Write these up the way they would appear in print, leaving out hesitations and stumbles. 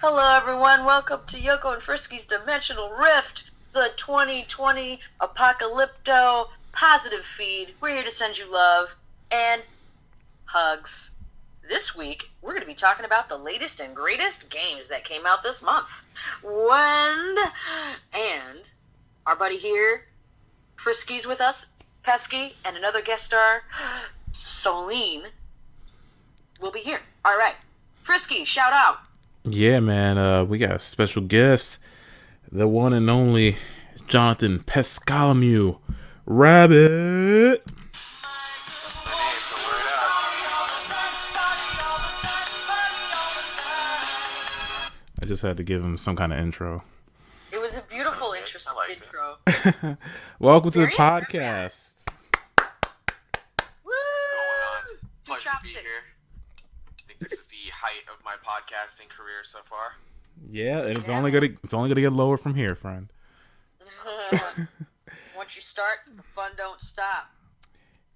Hello, everyone. Welcome to Yoko and Frisky's Dimensional Rift, the 2020 Apocalypto positive feed. We're here to send you love and hugs. This week, we're going to be talking about the latest and greatest games that came out this month. And our buddy here, Frisky's with us, Pesky, and another guest star, Soline, will be here. All right. Frisky, shout out. Yeah, man. We got a special guest, the one and only Jonathan Pesky Solino, Rabbit. I just had to give him some kind of intro. It was a beautiful intro. Welcome to the podcast. Woo! Pleasure to be here. I think this is the height of my podcasting career so far. Yeah, and it's only gonna get lower from here, friend. Once you start, the fun don't stop.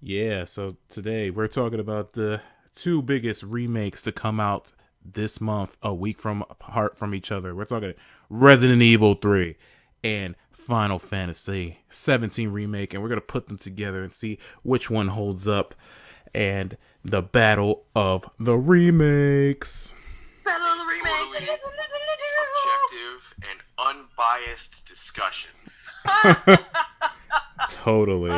Yeah, so today we're talking about the two biggest remakes to come out this month, a week apart from each other. We're talking Resident Evil 3 and Final Fantasy 17 remake, and we're gonna put them together and see which one holds up. And the battle of the remakes. Battle of the remakes. Objective and unbiased discussion. Totally.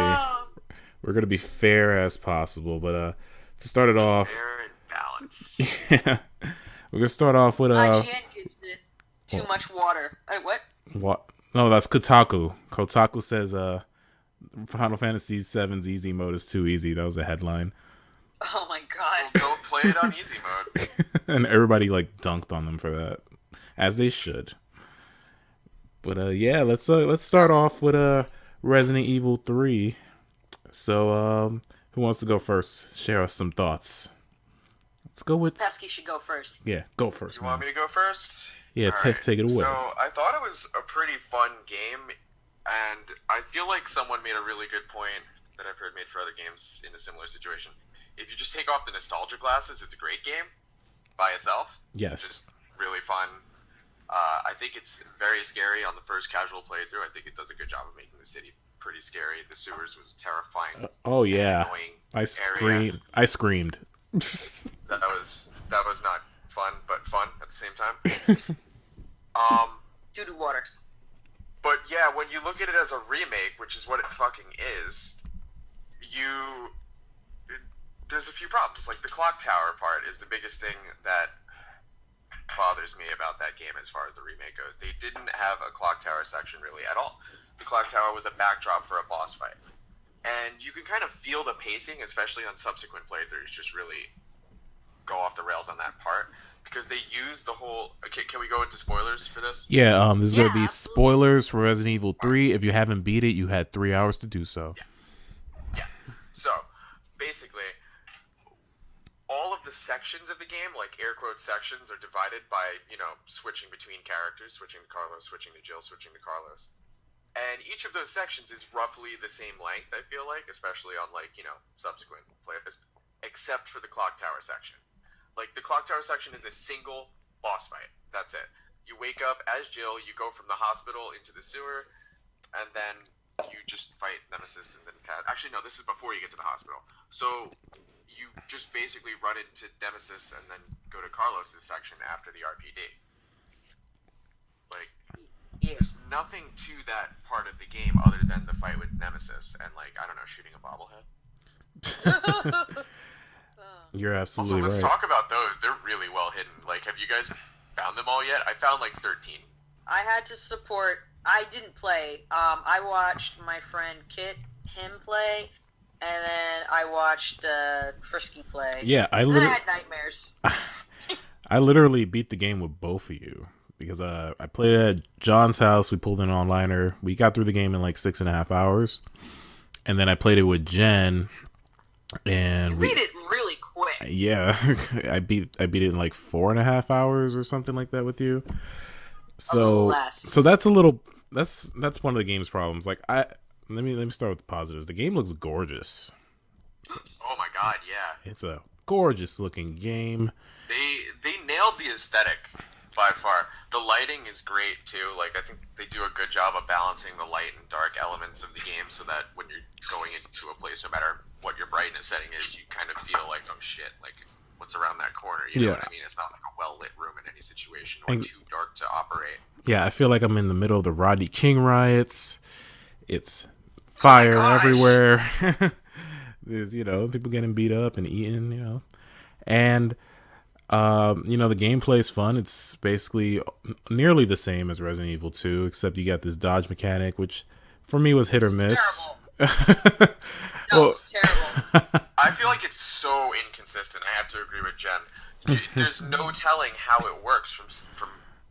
We're gonna be fair as possible, but to start it off, fair and balanced. yeah, we're gonna start off with IGN gives it too much water. What? What? No, that's Kotaku. Kotaku says Final Fantasy VII's easy mode is too easy. That was a headline. Oh my god. Well, don't play it on easy mode. And everybody dunked on them for that, as they should. But yeah, let's start off with Resident Evil 3. So who wants to go first? Share us some thoughts. Let's go with Pesky should go first. Yeah, go first. You want me to go first? Yeah, take it away. So I thought it was a pretty fun game, and I feel like someone made a really good point that I've heard made for other games in a similar situation. If you just take off the nostalgia glasses, it's a great game by itself. Yes. It's just really fun. I think it's very scary on the first casual playthrough. I think it does a good job of making the city pretty scary. The sewers was terrifying. Oh yeah, I screamed. That was not fun, but fun at the same time. Doo-doo water. But yeah, when you look at it as a remake, which is what it fucking is, there's a few problems. Like the clock tower part is the biggest thing that bothers me about that game as far as the remake goes. They didn't have a clock tower section really at all. The clock tower was a backdrop for a boss fight. And you can kind of feel the pacing, especially on subsequent playthroughs, just really go off the rails on that part. Because they use the whole... Okay, can we go into spoilers for this? Yeah, there's going to be spoilers for Resident Evil 3. If you haven't beat it, you had 3 hours to do so. Yeah. So, basically, all of the sections of the game, like air quote sections, are divided by, switching between characters, switching to Carlos, switching to Jill, switching to Carlos. And each of those sections is roughly the same length, I feel like, especially on, subsequent players, except for the clock tower section. Like, the clock tower section is a single boss fight. That's it. You wake up as Jill, you go from the hospital into the sewer, and then you just fight Nemesis and then Actually, no, this is before you get to the hospital. So, you just basically run into Nemesis and then go to Carlos's section after the RPD. There's nothing to that part of the game other than the fight with Nemesis and, shooting a bobblehead. You're absolutely right. Also, let's talk about those. They're really well hidden. Have you guys found them all yet? I found 13. I had to support... I didn't play. I watched my friend Kit, him play, and then I watched Frisky play. Yeah, I had nightmares. I literally beat the game with both of you. Because I played at John's house, we pulled in an onliner. We got through the game in 6.5 hours. And then I played it with Jen. And we beat it really quick. Yeah. I beat it in 4.5 hours or something like that with you. So that's a little that's one of the game's problems. Let me start with the positives. The game looks gorgeous. Oh my god, yeah. It's a gorgeous looking game. They nailed the aesthetic by far. The lighting is great too. Like I think they do a good job of balancing the light and dark elements of the game, so that when you're going into a place, no matter what your brightness setting is, you kind of feel like, oh shit, like what's around that corner? You know what I mean? It's not like a well lit room in any situation, or too dark to operate. Yeah, I feel like I'm in the middle of the Rodney King riots. It's fire everywhere. There's, people getting beat up and eaten, and the gameplay's fun. It's basically nearly the same as Resident Evil 2, except you got this dodge mechanic, which for me was hit or miss. Terrible. No, it's terrible. I feel like it's so inconsistent. I have to agree with Jen. There's no telling how it works from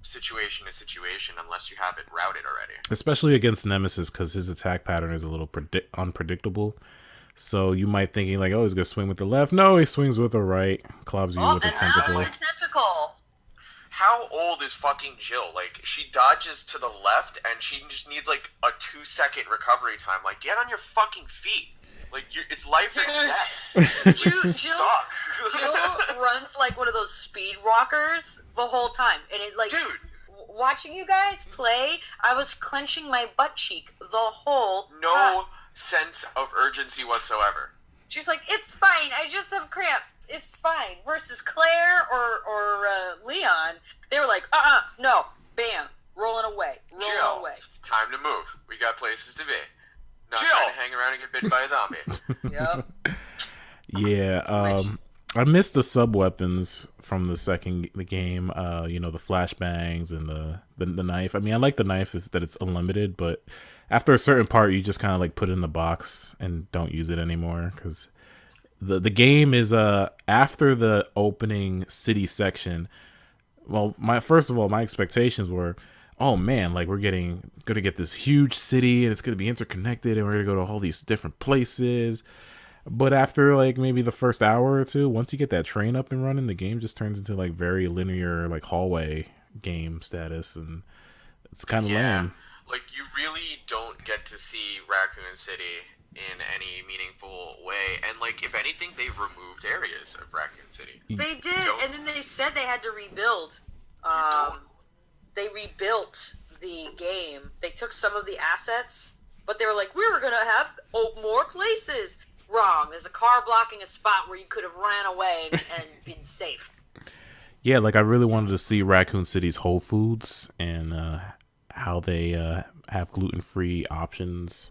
situation to situation unless you have it routed already. Especially against Nemesis, because his attack pattern is a little unpredictable. So you might thinking like, oh, he's gonna swing with the left. No, he swings with the right. Clubs you with the tentacle. How old is fucking Jill? Like, she dodges to the left and she just needs like a 2-second recovery time. Like, get on your fucking feet. Like, it's life and death. Jill runs like one of those speed walkers the whole time, and it like. Dude. Watching you guys play, I was clenching my butt cheek the whole time. No sense of urgency whatsoever. She's like, it's fine, I just have cramps, it's fine. Versus Claire or Leon, they were like, no, bam, rolling away. Jill, it's time to move. We got places to be. Not trying to hang around and get bitten by a zombie. Yep. Yeah, I missed the sub weapons from the game. The flashbangs and the knife. I mean, I like the knife that it's unlimited, but after a certain part, you just kind of like put it in the box and don't use it anymore because the game is after the opening city section. Well, my expectations were, oh man, like we're gonna get this huge city and it's gonna be interconnected and we're gonna go to all these different places. But after like maybe the first hour or two, once you get that train up and running, the game just turns into like very linear, like hallway game status, and it's kind of lame. Like you really don't get to see Raccoon City in any meaningful way, and like if anything, they've removed areas of Raccoon City. They did, and then they said they had to rebuild. They rebuilt the game. They took some of the assets, but they were like, we were gonna have more places. Wrong. There's a car blocking a spot where you could have ran away and been safe. Yeah, like I really wanted to see Raccoon City's Whole Foods and how they have gluten-free options.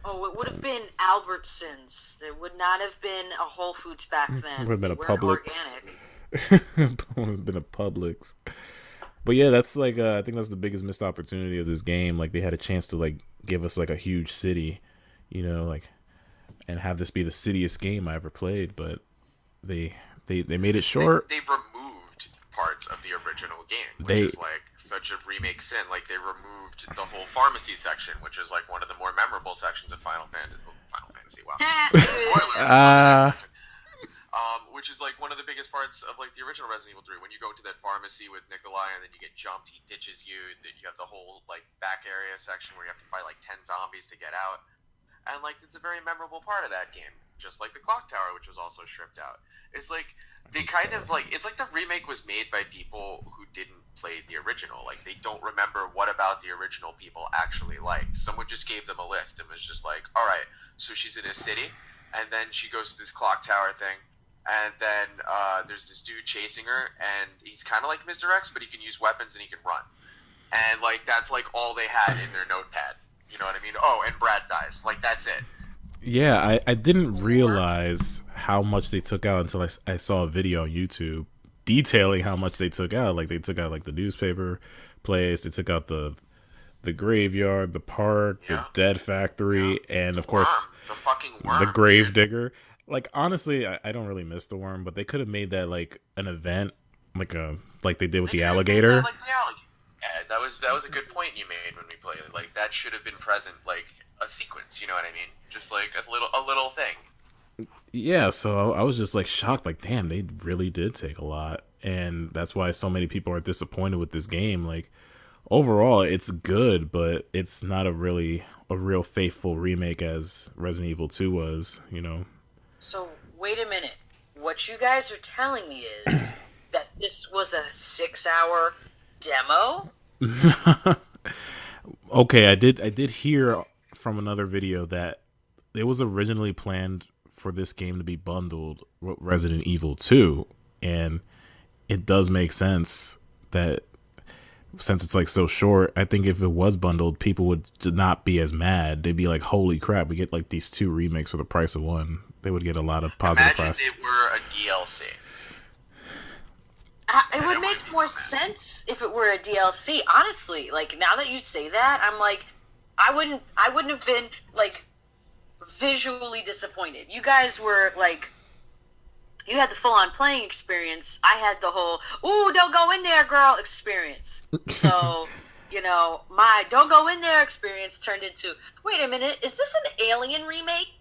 Oh, it would have been Albertsons. There would not have been a Whole Foods back then. It would have been a Publix. It would have been a Publix. But yeah, that's like I think that's the biggest missed opportunity of this game. Like they had a chance to like give us like a huge city, like. And have this be the cittiest game I ever played, but they made it short. They removed parts of the original game, which is like such a remake sin. Like they removed the whole pharmacy section, which is like one of the more memorable sections of Final Fantasy. Wow. Spoiler. Which is like one of the biggest parts of like the original Resident Evil 3. When you go to that pharmacy with Nikolai and then you get jumped, he ditches you. Then you have the whole like back area section where you have to fight like 10 zombies to get out. And, like, it's a very memorable part of that game. Just like the clock tower, which was also stripped out. It's like, they kind of, like, it's like the remake was made by people who didn't play the original. Like, they don't remember what about the original people actually liked. Someone just gave them a list and was just like, alright, so she's in a city, and then she goes to this clock tower thing, and then there's this dude chasing her, and he's kind of like Mr. X, but he can use weapons and he can run. And, like, that's, like, all they had in their notepad. You know what I mean? Oh, and Brad dies. Like, that's it. Yeah, I didn't realize how much they took out until I saw a video on YouTube detailing how much they took out. Like, they took out, like, the newspaper place. They took out the graveyard, the park, the dead factory, and, of course, the fucking worm, the grave digger. Like, honestly, I don't really miss the worm, but they could have made that, like, an event, like they did with the alligator. Yeah, that was a good point you made when we played it. Like that should have been present, like a sequence. You know what I mean? Just like a little thing. Yeah. So I was just like shocked. Like, damn, they really did take a lot, and that's why so many people are disappointed with this game. Like, overall, it's good, but it's not a real faithful remake as Resident Evil 2 was. So wait a minute. What you guys are telling me is that this was a 6-hour demo? Okay, I did hear from another video that it was originally planned for this game to be bundled with Resident Evil 2, and it does make sense that since it's like so short, I think if it was bundled, people would not be as mad. They'd be like, "Holy crap, we get like these 2 remakes for the price of one." They would get a lot of positive Imagine press. they were a DLC. It would make more sense if it were a DLC. Honestly, like now that you say that, I'm like, I wouldn't have been like visually disappointed. You guys were like, you had the full-on playing experience. I had the whole "ooh, don't go in there, girl" experience. So, my "don't go in there" experience turned into, wait a minute, is this an Alien remake?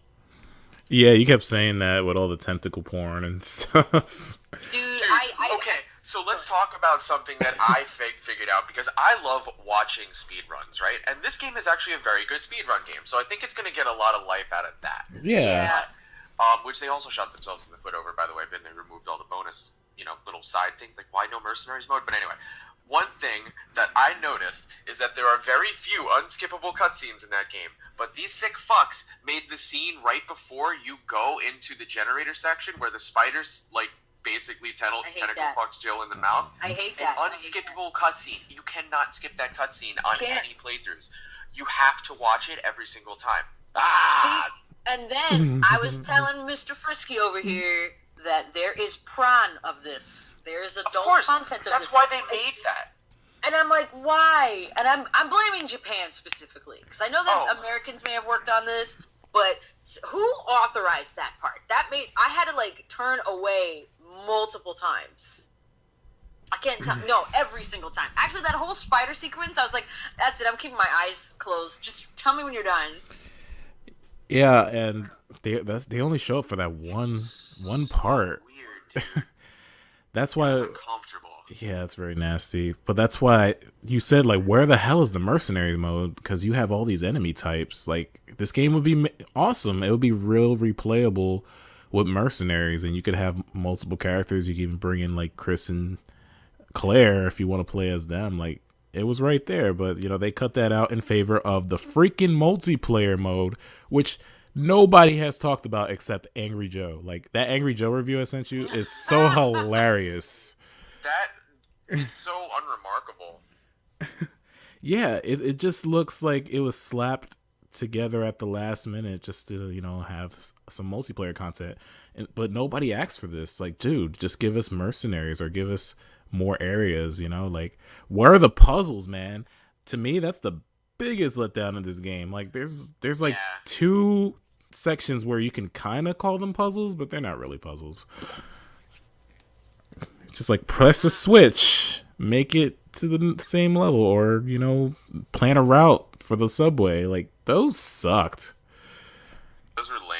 Yeah, you kept saying that with all the tentacle porn and stuff. Dude, Okay, so let's talk about something that I figured out, because I love watching speedruns, right? And this game is actually a very good speedrun game, so I think it's going to get a lot of life out of that. Yeah. Which they also shot themselves in the foot over, by the way, but they removed all the bonus, little side things, like why no mercenaries mode? But anyway, one thing that I noticed is that there are very few unskippable cutscenes in that game, but these sick fucks made the scene right before you go into the generator section where the spiders, like, basically tentacle fucks Jill in the mouth. I hate that. An unskippable cutscene. You cannot skip that cutscene on any playthroughs. You have to watch it every single time. See, and then I was telling Mr. Frisky over here that there is prawn of this. There is adult content of this. That's why they made that. And I'm like, why? And I'm blaming Japan specifically, because I know that Americans may have worked on this, but who authorized that part? I had to like turn away multiple times. I can't tell. No, every single time. Actually, that whole spider sequence, I was like, that's it. I'm keeping my eyes closed. Just tell me when you're done. Yeah, and they only show up for that one part. Weird, dude. That's why. It's uncomfortable. Yeah, it's very nasty. But that's why you said, like, where the hell is the mercenary mode? Because you have all these enemy types. Like, this game would be awesome. It would be real replayable with mercenaries, and you could have multiple characters. You could even bring in, like, Chris and Claire if you want to play as them. Like, it was right there. But, they cut that out in favor of the freaking multiplayer mode, which nobody has talked about except Angry Joe. Like, that Angry Joe review I sent you is so hilarious. It's so unremarkable. Yeah, it just looks like it was slapped together at the last minute just to, have some multiplayer content. But nobody asked for this. Like, dude, just give us mercenaries or give us more areas, Like, where are the puzzles, man? To me, that's the biggest letdown of this game. Like, there's like 2 sections where you can kind of call them puzzles, but they're not really puzzles. Just like press a switch, make it to the same level, or plan a route for the subway. Like, those sucked. Those were lame.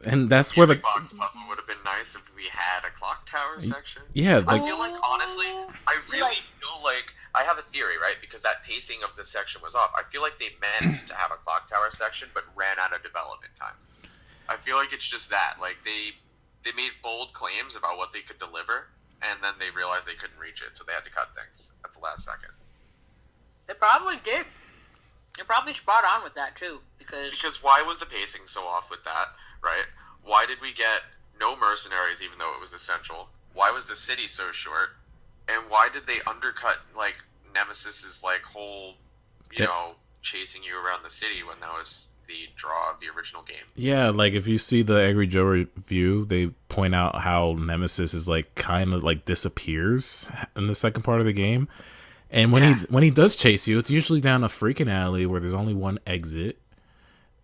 And that's where the box puzzle would have been nice if we had a clock tower section. Yeah, I feel like, honestly, I really feel like I have a theory, right? Because that pacing of the section was off. I feel like they meant to have a clock tower section, but ran out of development time. I feel like it's just that, like they made bold claims about what they could deliver, and then they realized they couldn't reach it, so they had to cut things at the last second. They probably did. They're probably spot on with that, too. Because why was the pacing so off with that, right? Why did we get no mercenaries even though it was essential? Why was the city so short? And why did they undercut, like, Nemesis's, like, whole, chasing you around the city when that was the draw of the original game? Yeah, like, if you see the Angry Joe review, they point out how Nemesis is, like, kind of, like, disappears in the second part of the game. And when he does chase you, it's usually down a freaking alley where there's only one exit.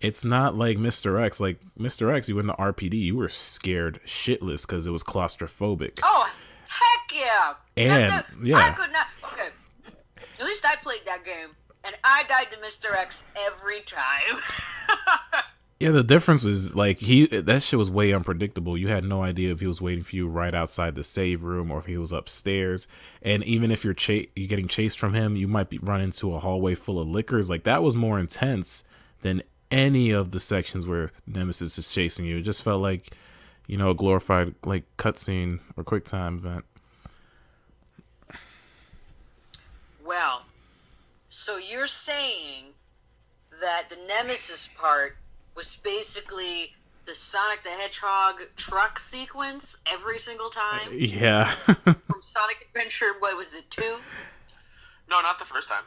It's not like Mr. X. Like, Mr. X, you went to RPD, you were scared shitless because it was claustrophobic. Oh, heck yeah! And, yeah. I could not... Okay. At least I played that game, and I died to Mr. X every time. Yeah, the difference is, like, that shit was way unpredictable. You had no idea if he was waiting for you right outside the save room or if he was upstairs. And even if you're getting chased from him, you might run into a hallway full of liquors. Like, that was more intense than any of the sections where Nemesis is chasing you. It just felt like, a glorified, like, cutscene or QuickTime event. you're saying that the Nemesis part was basically the Sonic the Hedgehog truck sequence every single time? Yeah. From Sonic Adventure, what was it, 2? No, not the first time.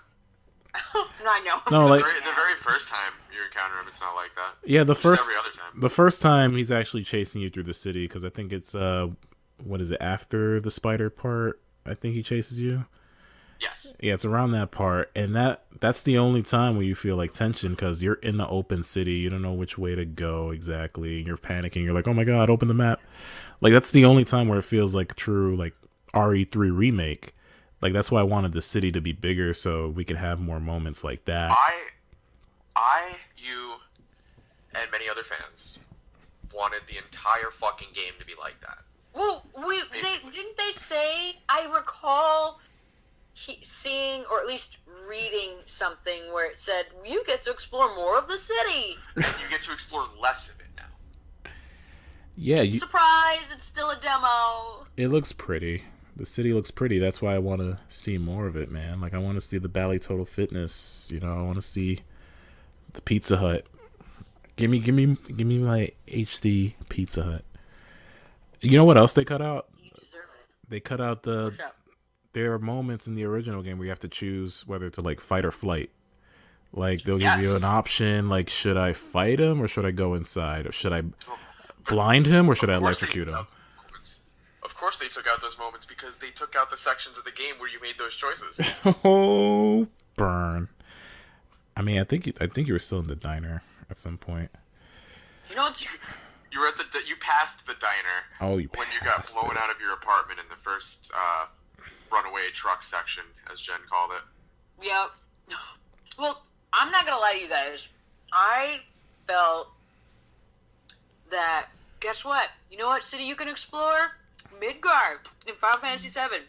I know. No, like The very first time you encounter him, it's not like that. yeah, Just every other time. the first time he's actually chasing you through the city because I think it's what is it, after the spider part? I think he chases you. Yes. Yeah, it's around that part, and that's the only time where you feel like tension because you're in the open city. You don't know which way to go exactly, and you're panicking. You're like, "Oh my god, open the map!" Like that's the only time where it feels like a true like RE3 remake. Like that's why I wanted the city to be bigger so we could have more moments like that. You, and many other fans wanted the entire fucking game to be like that. Well, didn't they say? I recall seeing, or at least reading something where it said you get to explore more of the city. And you get to explore less of it now. Yeah, Surprise! It's still a demo. it looks pretty. The city looks pretty. That's why I want to see more of it, man. Like I want to see the Bally Total Fitness. You know, I want to see the Pizza Hut. Give me my HD Pizza Hut. You know what else they cut out? You deserve it. They cut out there are moments in the original game where you have to choose whether to like fight or flight. Like they'll give you an option, like should I fight him or should I go inside? Or should I blind him or should I electrocute him? Of course they took out those moments because they took out the sections of the game where you made those choices. Oh, burn. I mean, I think you were still in the diner at some point. You know what's... You were at you passed the diner. Oh, when you got blown out of your apartment in the first runaway truck section, as Jen called it. Yep. Well, I'm not gonna lie to you guys. I felt that, guess what? You know what city you can explore? Midgard in Final Fantasy VII.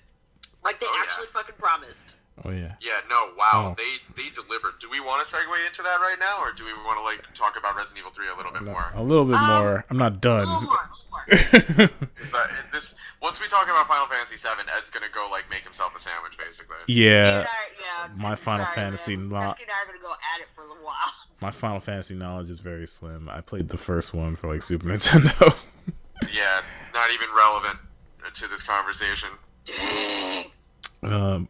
Like they actually fucking promised. Oh yeah. Yeah, no, wow. They delivered. Do we want to segue into that right now, or do we want to like talk about Resident Evil 3 a little bit more? A little bit more. I'm not done. A little more. Once we talk about Final Fantasy VII, Ed's gonna go like make himself a sandwich, basically. Yeah. Yeah. My Final Fantasy Pesky and I are gonna go at it for a little while. My Final Fantasy knowledge is very slim. I played the first one for like Super Nintendo. Yeah, not even relevant to this conversation. Dang.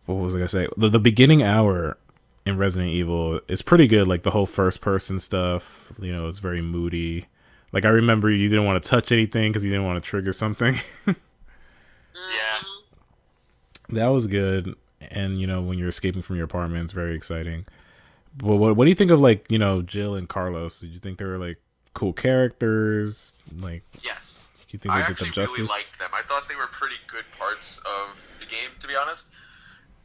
What was I gonna say? The beginning hour in Resident Evil is pretty good. Like the whole first person stuff, you know, it's very moody. Like I remember you didn't want to touch anything because you didn't want to trigger something. Yeah, that was good. And you know, when you're escaping from your apartment, it's very exciting. But what do you think of like, you know, Jill and Carlos? Did you think they were like cool characters? Like, yes. You think they did them justice? I actually really liked them. I thought they were pretty good parts of the game, to be honest.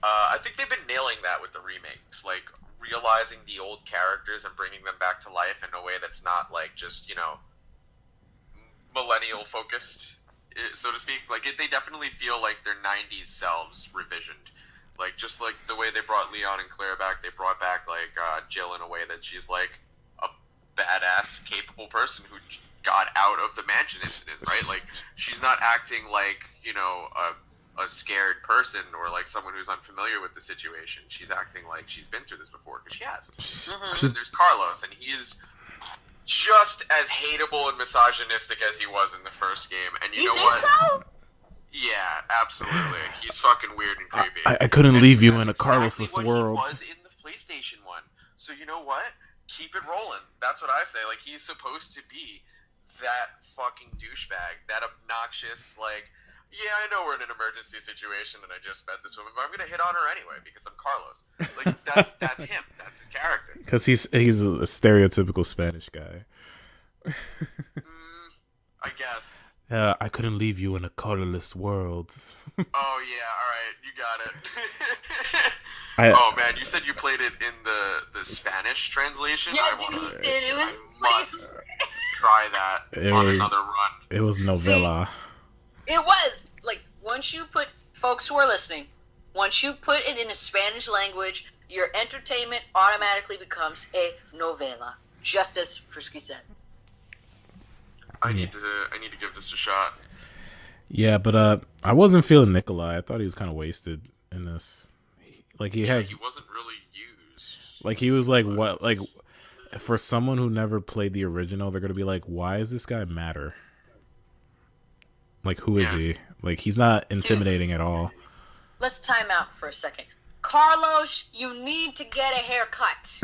I think they've been nailing that with the remakes, like realizing the old characters and bringing them back to life in a way that's not like just, you know, millennial focused, so to speak. Like they definitely feel like their 90s selves revisioned. Like just like the way they brought Leon and Claire back, they brought back like Jill in a way that she's like a badass, capable person who got out of the mansion incident, right? Like she's not acting like, you know, a scared person or like someone who's unfamiliar with the situation. She's acting like she's been through this before because she has. And there's Carlos, and he's just as hateable and misogynistic as he was in the first game. And you know what? So? Yeah, absolutely. He's fucking weird and creepy. I couldn't leave you in a Carlosless world. He was in the PlayStation one. So you know what? Keep it rolling. That's what I say. Like he's supposed to be that fucking douchebag, that obnoxious, like, yeah, I know we're in an emergency situation and I just met this woman, but I'm gonna hit on her anyway because I'm Carlos. Like that's him. That's his character. Because he's a stereotypical Spanish guy. I guess. I couldn't leave you in a colorless world. Oh yeah, all right, you got it. Oh man, you said you played it in the Spanish translation. Yeah, dude, you did. It was must try that on another run. It was novella. See, it was like once you put folks who are listening, once you put it in a Spanish language, your entertainment automatically becomes a novela, just as Frisky said. I need to give this a shot. Yeah, but I wasn't feeling Nikolai. I thought he was kind of wasted in this. Like he Yeah, has, he wasn't really used. like he was like what, like for someone who never played the original, they're gonna be like, why does this guy matter? Like who is Yeah. he? Like he's not intimidating at all. Let's time out for a second. Carlos, you need to get a haircut.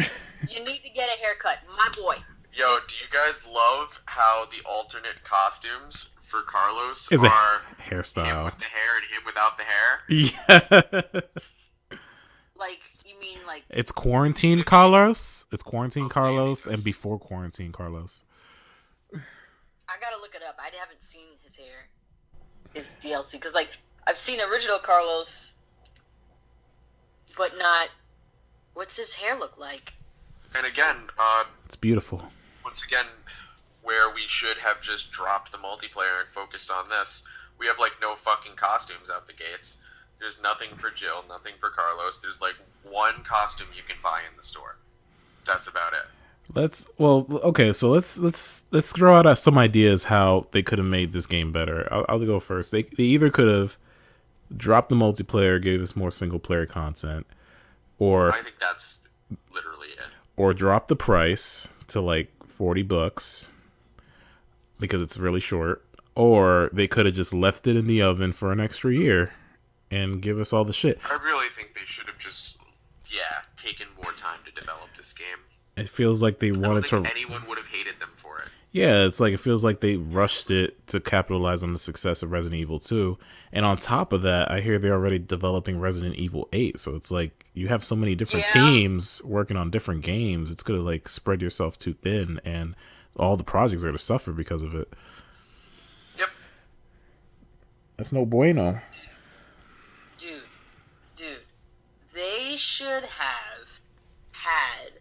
You need to get a haircut, my boy. Yo, do you guys love how the alternate costumes for Carlos Is a are him hairstyle. with the hair and him without the hair? Yeah. Like, you mean like It's quarantine Carlos. It's quarantine Oh, Carlos craziness. and before quarantine Carlos. I gotta look it up. I haven't seen his hair, his DLC, because like I've seen original Carlos, but not. What's his hair look like? And again, It's beautiful. once again, where we should have just dropped the multiplayer and focused on this, we have like no fucking costumes out the gates. There's nothing for Jill, nothing for Carlos. There's like one costume you can buy in the store. That's about it. Let's throw out some ideas how they could have made this game better. I'll go first. They either could have dropped the multiplayer, gave us more single player content, or I think that's literally it. or drop the price to like $40 because it's really short, or they could have just left it in the oven for an extra year and give us all the shit. I really think they should have just, taken more time to develop this game. It feels like they I don't wanted think to. anyone would have hated them for it. Yeah, it's like it feels like they rushed it to capitalize on the success of Resident Evil 2. And on top of that, I hear they're already developing Resident Evil 8. So it's like you have so many different teams working on different games. It's going to like spread yourself too thin, and all the projects are going to suffer because of it. Yep. That's no bueno. Dude, they should have had,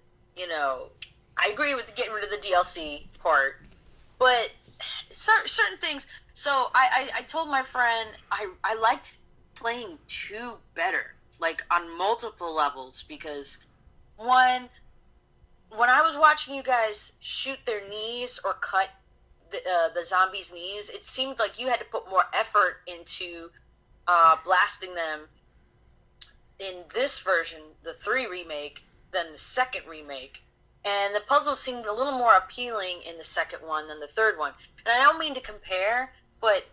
I agree with getting rid of the DLC part, but certain things. So I told my friend I liked playing 2 better, like on multiple levels, because one, when I was watching you guys shoot their knees or cut the zombies' knees, it seemed like you had to put more effort into blasting them in this version, the 3 remake, than the second remake. And the puzzles seemed a little more appealing in the second one than the third one. And I don't mean to compare, but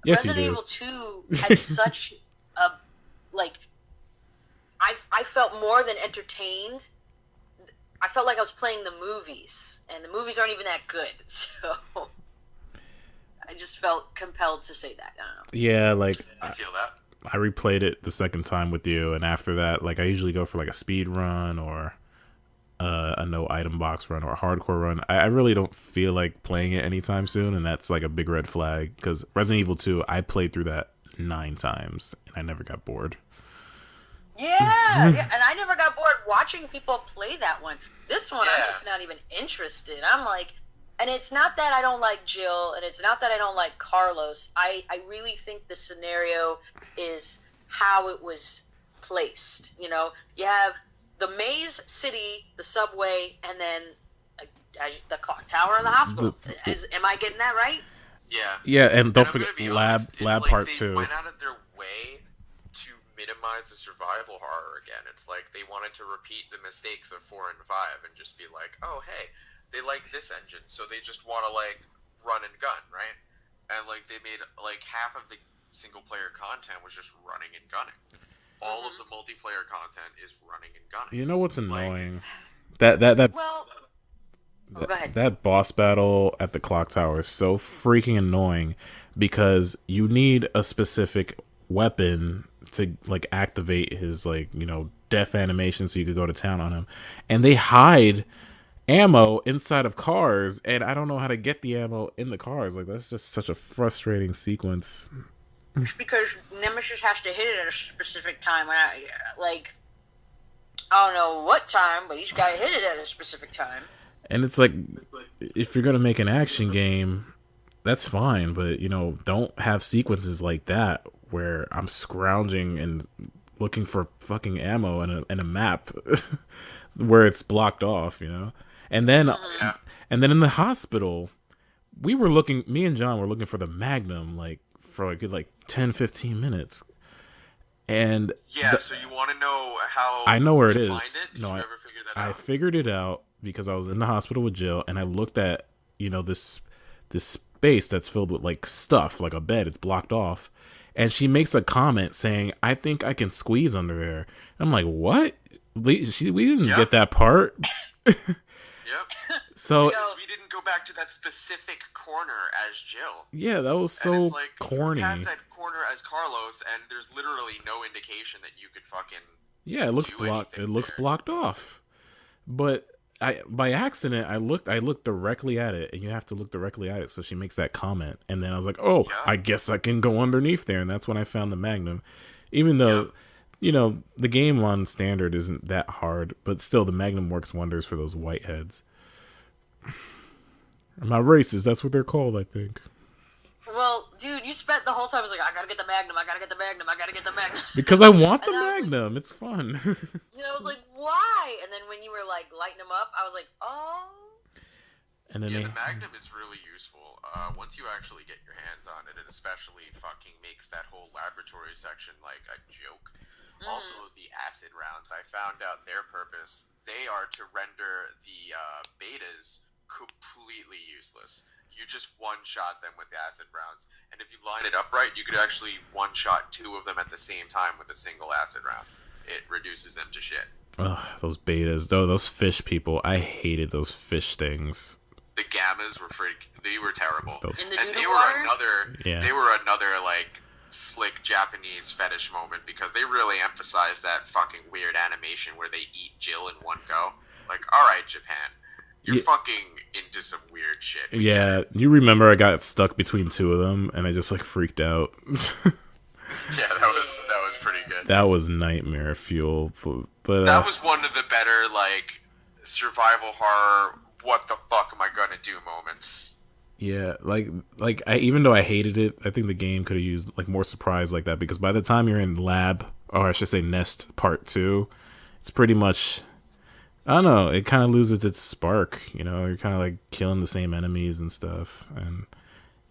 Yes, you Resident do. Evil 2 had such a, I felt more than entertained. I felt like I was playing the movies, and the movies aren't even that good. So I just felt compelled to say that. I don't know. Yeah, like I feel that. I replayed it the second time with you, and after that, like I usually go for like a speed run or a no item box run or a hardcore run. I really don't feel like playing it anytime soon, and that's like a big red flag because Resident Evil 2, I played through that 9 times and I never got bored. Yeah, and I never got bored watching people play that one. This one, I'm Yeah. just not even interested. I'm like, and it's not that I don't like Jill, and it's not that I don't like Carlos. I really think the scenario is how it was placed. You have the maze city, the subway, and then the clock tower and the hospital. Am I getting that right? Yeah. Yeah, and don't I'm forget gonna be lab honest, it's lab like part they 2. went out of their way to minimize the survival horror again. It's like they wanted to repeat the mistakes of 4 and 5 and just be like, oh, hey, they like this engine, so they just want to, like, run and gun, right? And, like, they made, like, half of the single-player content was just running and gunning. All of the multiplayer content is running and gunning. You know what's Like, annoying? it's- That Well, go ahead. that boss battle at the clock tower is so freaking annoying because you need a specific weapon to like activate his like death animation so you could go to town on him, and they hide ammo inside of cars, and I don't know how to get the ammo in the cars. Like that's just such a frustrating sequence. Because Nemesis has to hit it at a specific time. And I don't know what time, but he's got to hit it at a specific time. And it's like, if you're gonna make an action game, that's fine, but don't have sequences like that where I'm scrounging and looking for fucking ammo in a map where it's blocked off, And then in the hospital, me and John were looking for the Magnum like for a good 10-15 minutes. And Yeah, so you want to know how I know where it to is. find it? Did No, you I, ever figure that I out? figured it out because I was in the hospital with Jill, and I looked at this space that's filled with like stuff, like a bed. It's blocked off, and she makes a comment saying, "I think I can squeeze under there." I'm like, "What? We didn't get that part." Yep. So Because we didn't go back to that specific corner as Jill. yeah, that was And it's so like, corny. you passed that corner as Carlos, and there's literally no indication that you could fucking Yeah, it looks do blocked. It anything looks there. blocked off. But I by accident I looked directly at it, and you have to look directly at it. So she makes that comment, and then I was like, "Oh, Yeah. I guess I can go underneath there." And that's when I found the Magnum. Even though, the game on standard isn't that hard, but still the Magnum works wonders for those whiteheads. I'm not racist. That's what they're called, I think. Well, dude, you spent the whole time was like, I gotta get the Magnum, I gotta get the Magnum, I gotta get the Magnum. Because I want the And I was like- Magnum. It's fun. I was like, why? And then when you were like lighting them up, I was like, oh. And then Yeah, they, the Magnum is really useful. Once you actually get your hands on it, it especially fucking makes that whole laboratory section like a joke. Also, the acid rounds, I found out their purpose. They are to render the betas completely useless. You just one-shot them with acid rounds. And if you line it up right, you could actually one-shot 2 of them at the same time with a single acid round. It reduces them to shit. ugh, those betas, though, those fish people. I hated those fish things. The gammas were they were terrible. Those- In the And doodle they water? were another Yeah. they were another like slick Japanese fetish moment because they really emphasized that fucking weird animation where they eat Jill in one go. Like, alright, Japan. You're Yeah. fucking into some weird shit. We get Yeah, it. you remember I got stuck between 2 of them, and I just like freaked out. Yeah, that was pretty good. That was nightmare fuel. But That was one of the better like survival horror what the fuck am I gonna do moments. yeah, like I, even though I hated it, I think the game could have used like more surprise like that, because by the time you're in lab, or I should say nest part 2, it's pretty much, I don't know, it kind of loses its spark. You're kind of like killing the same enemies and stuff, and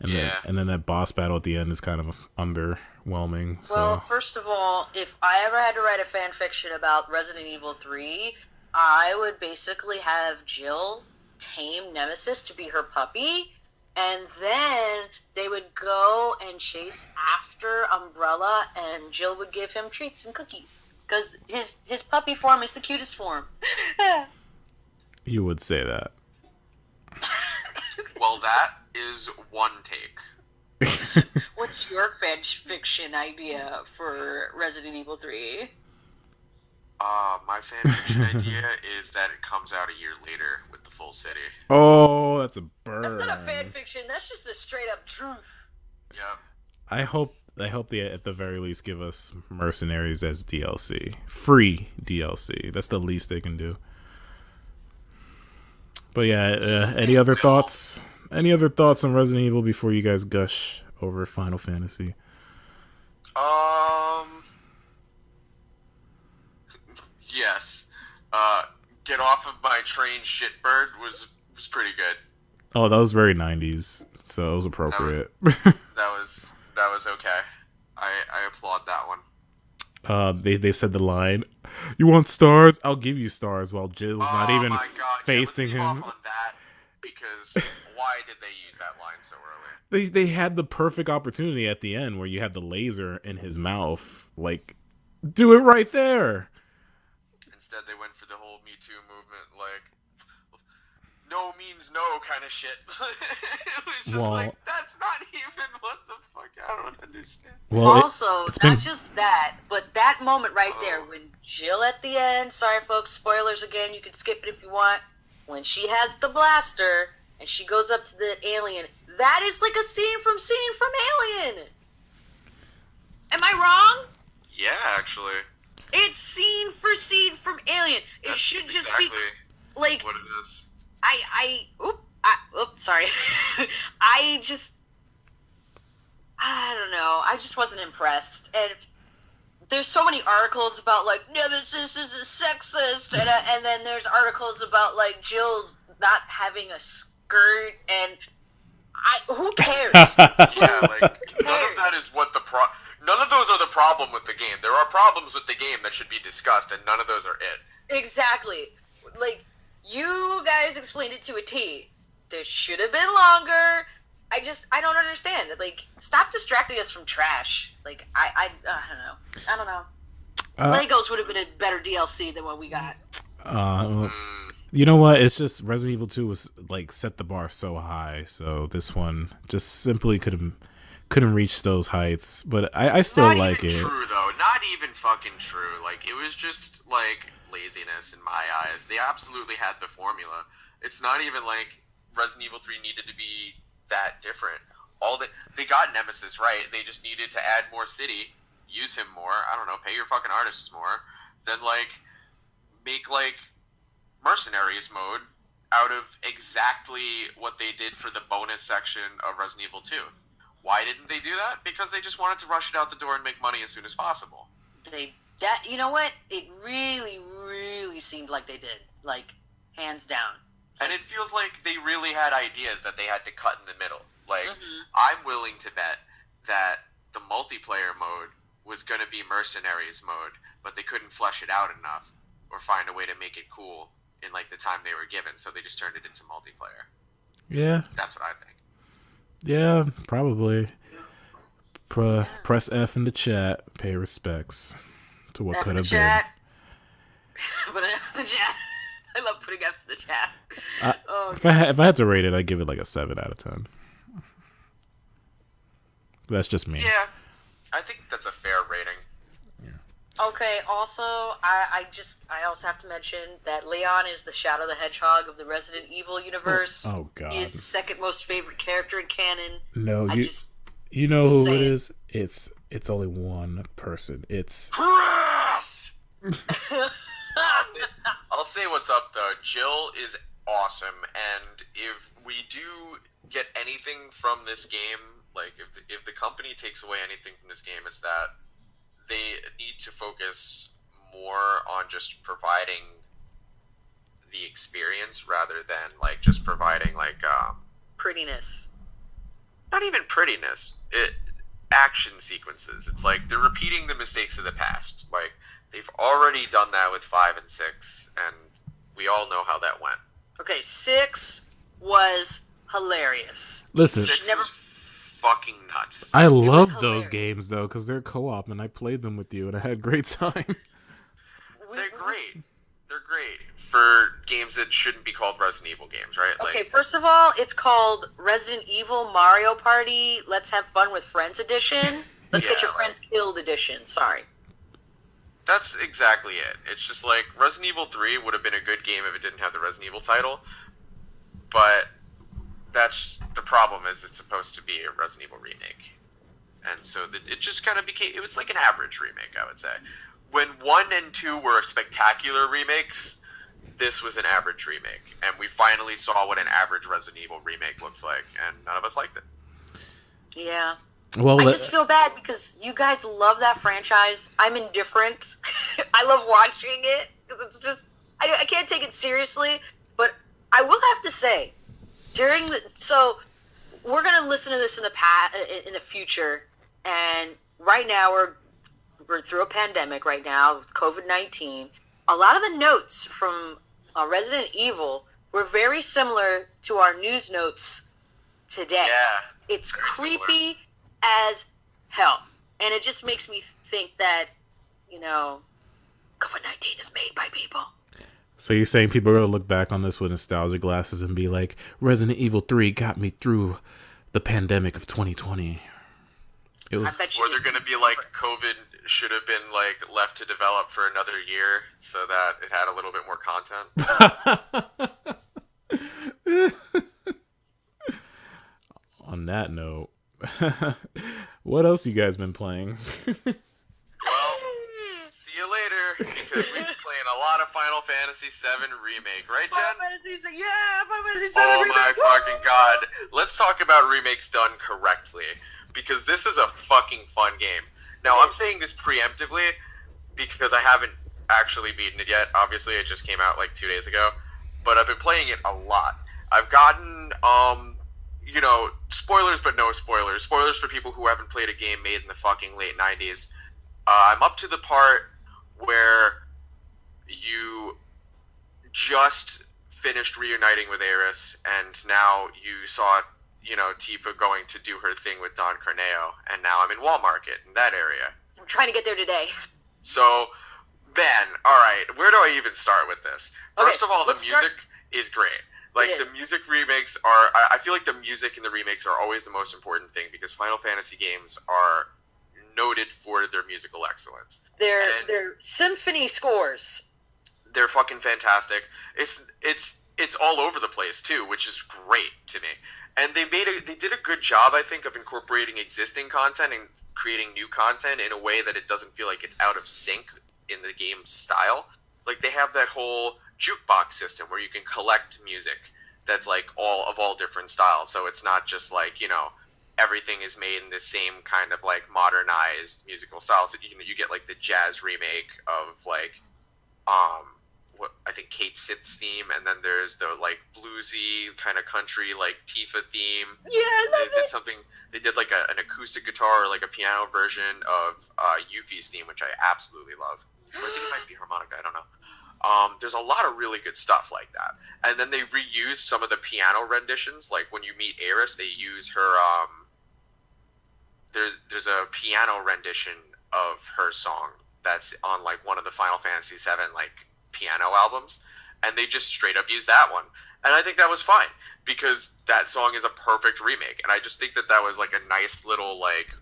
Yeah. then that boss battle at the end is kind of underwhelming. So Well, first of all, if I ever had to write a fan fiction about Resident Evil 3, I would basically have Jill tame Nemesis to be her puppy, and then they would go and chase after Umbrella, and Jill would give him treats and cookies. Because his puppy form is the cutest form. you would say that. Well, that is one take. What's your fan fiction idea for Resident Evil 3? My fanfiction idea is that it comes out a year later with the full city. Oh, that's a burn. That's not a fan fiction, that's just a straight up truth. Yep. I hope they at the very least give us Mercenaries as DLC. Free DLC. That's the least they can do. But yeah, any other thoughts? Any other thoughts on Resident Evil before you guys gush over Final Fantasy? Yes. Get off of my train, shitbird was pretty good. Oh, that was very 90s, so it was appropriate. That was okay. I applaud that one. They said the line, "You want stars? I'll give you stars." While Jill's not even my God. facing yeah, let's leave him. off on that because why did they use that line so early? They had the perfect opportunity at the end where you had the laser in his mouth. Like, do it right there. Instead, they went for the whole Me Too movement, like no means no kind of shit. It was just Well- like that's not even what the fuck. I don't understand. Well, Also, it's not been just that, but that moment right there Oh. when Jill at the end, sorry folks, spoilers again, you can skip it if you want, when she has the blaster and she goes up to the alien, that is like a scene from Alien. Am I wrong? Yeah, actually, It's scene for scene from Alien. It that's should just exactly be like what it is. sorry. I don't know. I just wasn't impressed. And there's so many articles about like Nemesis is a sexist, and then there's articles about like Jill's not having a skirt, and who cares? Yeah, like none of that is what the None of those are the problem with the game. There are problems with the game that should be discussed, and none of those are it. Exactly. Like, you guys explained it to a T. There should have been longer. I don't understand. Like, stop distracting us from trash. Like, I don't know. Legos would have been a better DLC than what we got. You know what? It's just Resident Evil 2 was like set the bar so high, so this one just simply couldn't reach those heights. But I still Not like even it. True though, not even fucking true. Like, it was just like laziness in my eyes. They absolutely had the formula. It's not even like Resident Evil 3 needed to be that different. They got Nemesis right. They just needed to add more city, use him more. I don't know, pay your fucking artists more. Then like make like Mercenaries mode out of exactly what they did for the bonus section of Resident Evil 2. Why didn't they do that? Because they just wanted to rush it out the door and make money as soon as possible. You know what? It really, really seemed like they did. Like, hands down. And it feels like they really had ideas that they had to cut in the middle. Like, I'm willing to bet that the multiplayer mode was going to be Mercenaries mode, but they couldn't flesh it out enough or find a way to make it cool in like the time they were given, so they just turned it into multiplayer. Yeah. That's what I think. Yeah, probably. Press F in the chat. Pay respects to what could have been. Put an F in the chat. I love putting F's in the chat. If I had to rate it, I'd give it like a 7 out of 10. That's just me. Yeah, I think that's a fair rating. Okay, also, I also have to mention that Leon is the Shadow the Hedgehog of the Resident Evil universe. Oh God. He is the second most favorite character in canon. No, you know who it is? It's only one person. It's Chris! I'll say what's up though. Jill is awesome, and if we do get anything from this game, like if the company takes away anything from this game, it's that they need to focus more on just providing the experience rather than like just providing like prettiness. Not even prettiness. Action sequences. It's like they're repeating the mistakes of the past. Like they've already done that with 5 and 6, and we all know how that went. Okay, 6 was hilarious. Listen. 6 was fucking nuts. I love those games though because they're co-op, and I played them with you, and I had a great time. They're great. They're great for games that shouldn't be called Resident Evil games, right? Okay, first of all, it's called Resident Evil Mario Party Let's Have Fun with Friends Edition. Let's get your friends killed edition. Sorry. That's exactly it. It's just like Resident Evil 3 would have been a good game if it didn't have the Resident Evil title, but that's the problem is it's supposed to be a Resident Evil remake. And so it just kind of became, it was like an average remake, I would say. When 1 and 2 were spectacular remakes, this was an average remake. And we finally saw what an average Resident Evil remake looks like, and none of us liked it. Yeah. Well, I just feel bad because you guys love that franchise. I'm indifferent. I love watching it because it's just, I can't take it seriously. But I will have to say, so we're going to listen to this in the future. And right now we're through a pandemic right now with COVID-19. A lot of the notes from Resident Evil were very similar to our news notes today. Yeah. It's creepy as hell. And it just makes me think that, COVID-19 is made by people. So you're saying people are going to look back on this with nostalgia glasses and be like, Resident Evil 3 got me through the pandemic of 2020. It was, or they're going to be like, COVID should have been like left to develop for another year so that it had a little bit more content. On that note, what else you guys been playing? Well, see you later, because we've been playing a lot of Final Fantasy VII Remake, right, Jen? Final Fantasy VII Oh Remake. my fucking god. Let's talk about remakes done correctly, because this is a fucking fun game. Now, I'm saying this preemptively because I haven't actually beaten it yet. Obviously, it just came out like 2 days ago, but I've been playing it a lot. I've gotten you know, spoilers but no spoilers. Spoilers for people who haven't played a game made in the fucking late 90s. I'm up to the part where you just finished reuniting with Aerith, and now you saw, you know, Tifa going to do her thing with Don Corneo, and now I'm in Wall Market, in that area. I'm trying to get there today. So, then, alright, where do I even start with this? First of all, the music is great. Like, the music remakes are... I feel like the music in the remakes are always the most important thing, because Final Fantasy games are noted for their musical excellence. They're symphony scores. They're fucking fantastic. It's all over the place too, which is great to me. And they did a good job, I think, of incorporating existing content and creating new content in a way that it doesn't feel like it's out of sync in the game's style. Like, they have that whole jukebox system where you can collect music that's like all different styles. So it's not just like, you know, everything is made in the same kind of like modernized musical style. So you get like the jazz remake of like what I think Kate Sith's theme, and then there's the like bluesy kind of country like Tifa theme. Yeah, I love They did something. They did like an acoustic guitar or like a piano version of Yuffie's theme, which I absolutely love. Or I think it might be harmonica. I don't know. There's a lot of really good stuff like that, and then they reuse some of the piano renditions. Like when you meet Aerith, they use her. There's a piano rendition of her song that's on like one of the Final Fantasy VII like piano albums, and they just straight up use that one, and I think that was fine because that song is a perfect remake, and I just think that was like a nice little like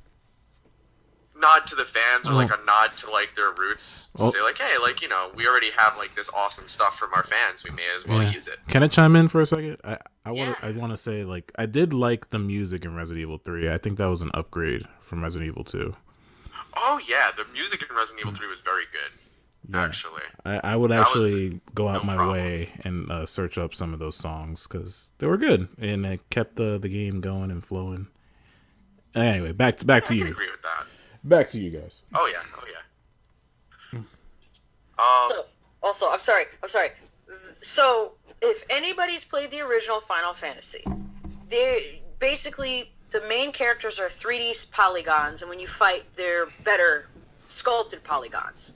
nod to the fans, or like a nod to like their roots, to say like, hey, like, you know, we already have like this awesome stuff from our fans, we may as well use it. Can I chime in for a second? I want to say, like, I did like the music in Resident Evil 3. I think that was an upgrade from Resident Evil 2. Oh yeah, the music in Resident Evil 3 was very good, actually. I would actually go out my way and search up some of those songs because they were good and it kept the game going and flowing. Anyway, back to you. I can agree with that. Back to you guys. Oh yeah. So, I'm sorry. So, if anybody's played the original Final Fantasy, basically the main characters are 3D polygons, and when you fight, they're better sculpted polygons.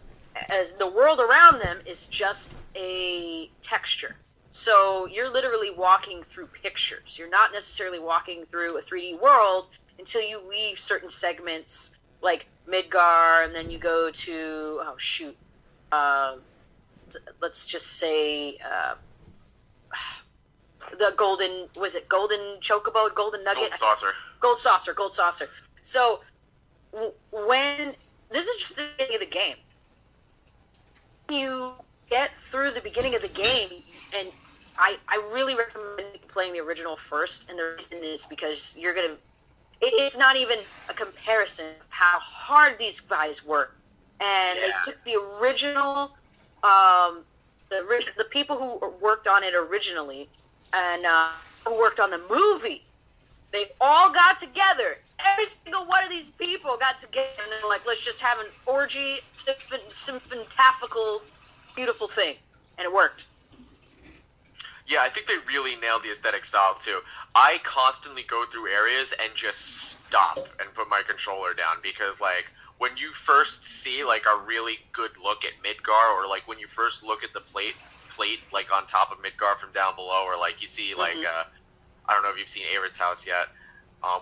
As the world around them is just a texture. So you're literally walking through pictures. You're not necessarily walking through a 3D world until you leave certain segments, like Midgar, and then you go to let's just say the golden chocobo, golden nugget, gold saucer. So when this is just the beginning of the game, you get through the beginning of the game, and I really recommend playing the original first, and the reason is because you're gonna. It's not even a comparison of how hard these guys work. And they took the original, the people who worked on it originally, and who worked on the movie. They all got together. Every single one of these people got together, and they're like, let's just have an orgy, symphontafical, beautiful thing. And it worked. Yeah, I think they really nailed the aesthetic style too. I constantly go through areas and just stop and put my controller down because, like, when you first see like a really good look at Midgar, or like when you first look at the plate like on top of Midgar from down below, or like you see like I don't know if you've seen Aerith's house yet.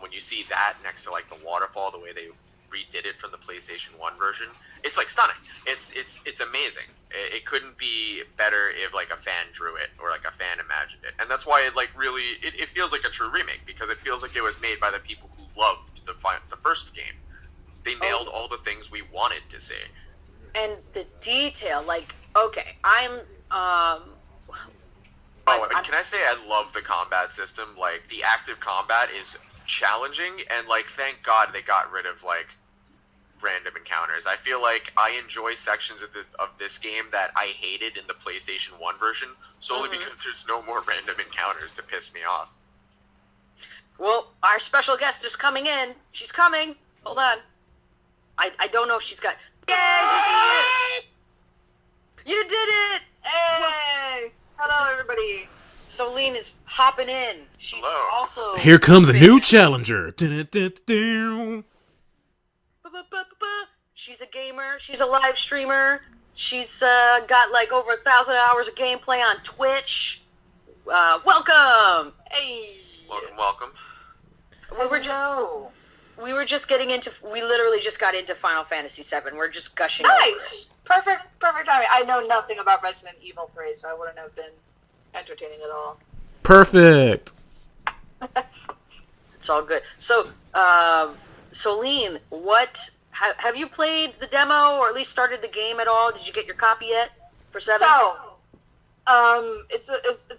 When you see that next to like the waterfall, the way they redid it from the PlayStation 1 version, it's like stunning. It's amazing. It couldn't be better if like a fan drew it or like a fan imagined it, and that's why it like really it feels like a true remake, because it feels like it was made by the people who loved the first game. They nailed all the things we wanted to see, and the detail. Like, okay, can I say I love the combat system? Like, the active combat is challenging, and like, thank God they got rid of like random encounters. I feel like I enjoy sections of this game that I hated in the PlayStation 1 version solely because there's no more random encounters to piss me off. Well, our special guest is coming in. She's coming. Hold on. I don't know if she's got... Yeah, she's here! You did it! Hey! Hello, everybody. Soline is hopping in. She's Hello. also... Here comes a new challenger. Dun-dun-dun-dun. She's a gamer. She's a live streamer. She's got like over 1,000 hours of gameplay on Twitch. Welcome. Hey. Welcome. We literally just got into Final Fantasy VII. We're just gushing. Nice. Perfect timing. I know nothing about Resident Evil 3, so I wouldn't have been entertaining at all. Perfect. It's all good. So, Soline, have you played the demo or at least started the game at all? Did you get your copy yet for 7? So, it's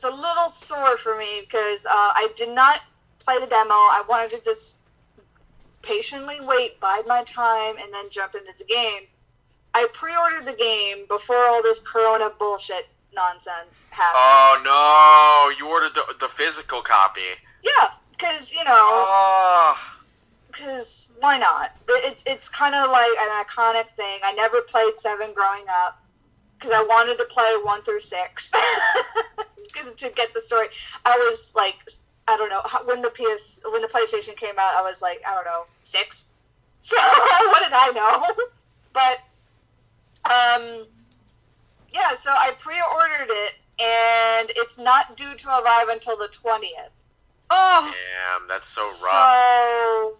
a little sore for me because I did not play the demo. I wanted to just patiently wait, bide my time, and then jump into the game. I pre-ordered the game before all this Corona bullshit nonsense happened. Oh no! You ordered the physical copy. Yeah, because because why not? It's kind of like an iconic thing. I never played 7 growing up because I wanted to play 1 through 6 to get the story. I was like, I don't know, when the PlayStation came out, I was like, I don't know, 6. So what did I know? But yeah, so I pre-ordered it, and it's not due to arrive until the 20th. Oh, damn, that's so rough. So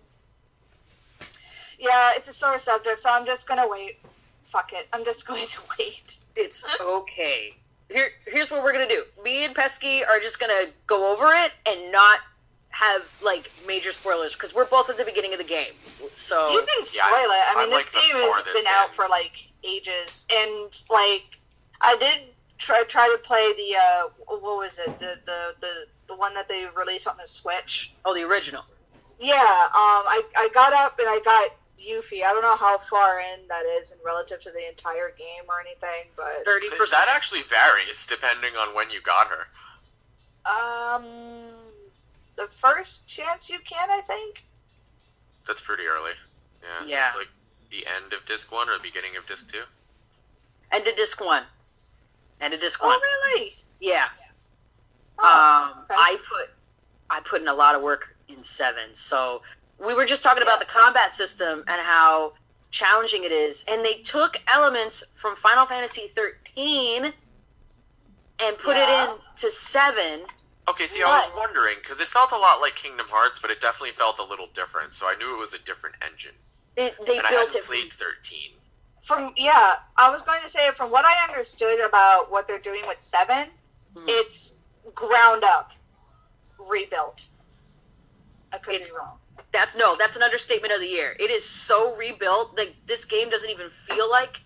yeah, it's a sore subject, so I'm just gonna wait. Fuck it, I'm just going to wait. it's okay. Here's what we're gonna do. Me and Pesky are just gonna go over it and not have like major spoilers because we're both at the beginning of the game. So You can spoil it. I mean, this like game the has farthest been out end. for like ages, and like I did try to play the what was it, the one that they released on the Switch. oh, the original. Yeah, I got up and I got Yuffie. I don't know how far in that is in relative to the entire game or anything, but 30%. That actually varies depending on when you got her. the first chance you can, I think. That's pretty early. Yeah. It's like the end of disc 1 or the beginning of disc 2. End of disc 1. End of disc 1. Oh, really? Yeah. Oh, okay. I put in a lot of work in 7. So we were just talking about the combat system and how challenging it is, and they took elements from Final Fantasy 13 and put it into 7. Okay, see, I was wondering, because it felt a lot like Kingdom Hearts, but it definitely felt a little different, so I knew it was a different engine. They And built I hadn't it played 13. I was going to say, from what I understood about what they're doing with 7, it's ground up, rebuilt. I could be wrong. That's an understatement of the year. It is so rebuilt that this game doesn't even feel like.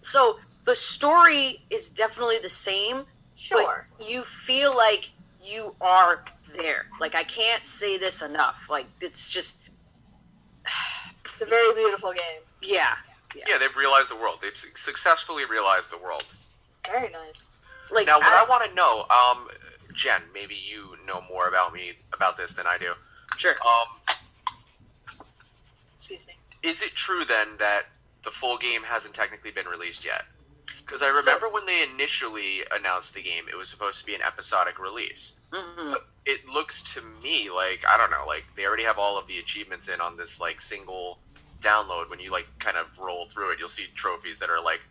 So the story is definitely the same. Sure. But you feel like you are there. Like, I can't say this enough. Like, it's just... It's a very beautiful game. Yeah. Yeah, they've realized the world. They've successfully realized the world. Very nice. Like, Now, what I want to know, Jen, maybe you know more about this than I do. Sure. Excuse me. Is it true then that the full game hasn't technically been released yet? Because I remember when they initially announced the game, it was supposed to be an episodic release. Mm-hmm. But it looks to me like, I don't know, like they already have all of the achievements in on this like single download. When you like kind of roll through it, you'll see trophies that are like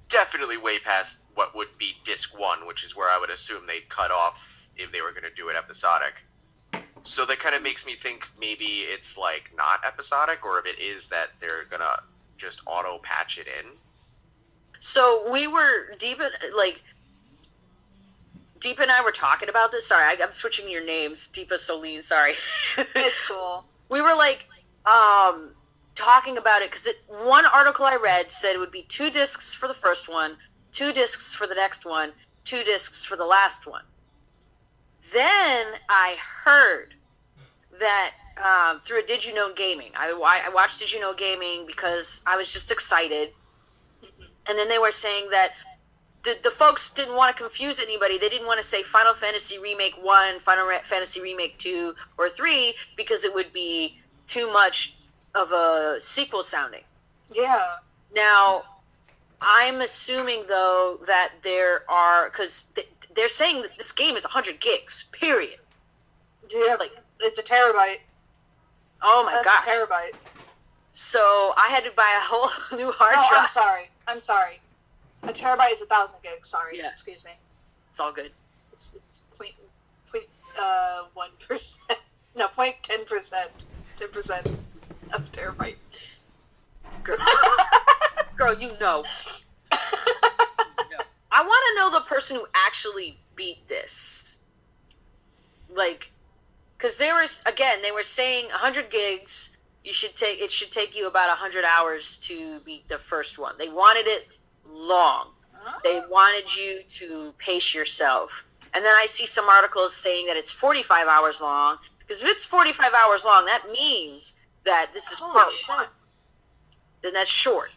definitely way past what would be disc 1, which is where I would assume they'd cut off if they were going to do it episodic. So that kind of makes me think maybe it's like not episodic, or if it is that they're gonna just auto patch it in. So we were Deep and I were talking about this. Sorry, I'm switching your names. Deepa, Soline. Sorry. It's cool. We were like talking about it because one article I read said it would be 2 discs for the first one, 2 discs for the next one, 2 discs for the last one. Then I heard that through a Did You Know Gaming. I watched Did You Know Gaming because I was just excited. And then they were saying that the folks didn't want to confuse anybody. They didn't want to say Final Fantasy Remake 1, Final Fantasy Remake 2, or 3 because it would be too much of a sequel sounding. Yeah. Now, I'm assuming, though, that there are... Because they're saying that this game is 100 gigs. Period. Yeah, Like, it's a terabyte. oh my gosh. That's a terabyte. So I had to buy a whole new hard No, drive. I'm sorry. A terabyte is 1,000 gigs. Sorry, Yeah. excuse me. It's all good. It's 1%. No, 0.10%. 10% of terabyte. Girl, girl, you know. I want to know the person who actually beat this. Like, because they were saying 100 gigs. It should take you about 100 hours to beat the first one. They wanted it long. They wanted you to pace yourself. And then I see some articles saying that it's 45 hours long. Because if it's 45 hours long, that means that this is part one. Then that's short.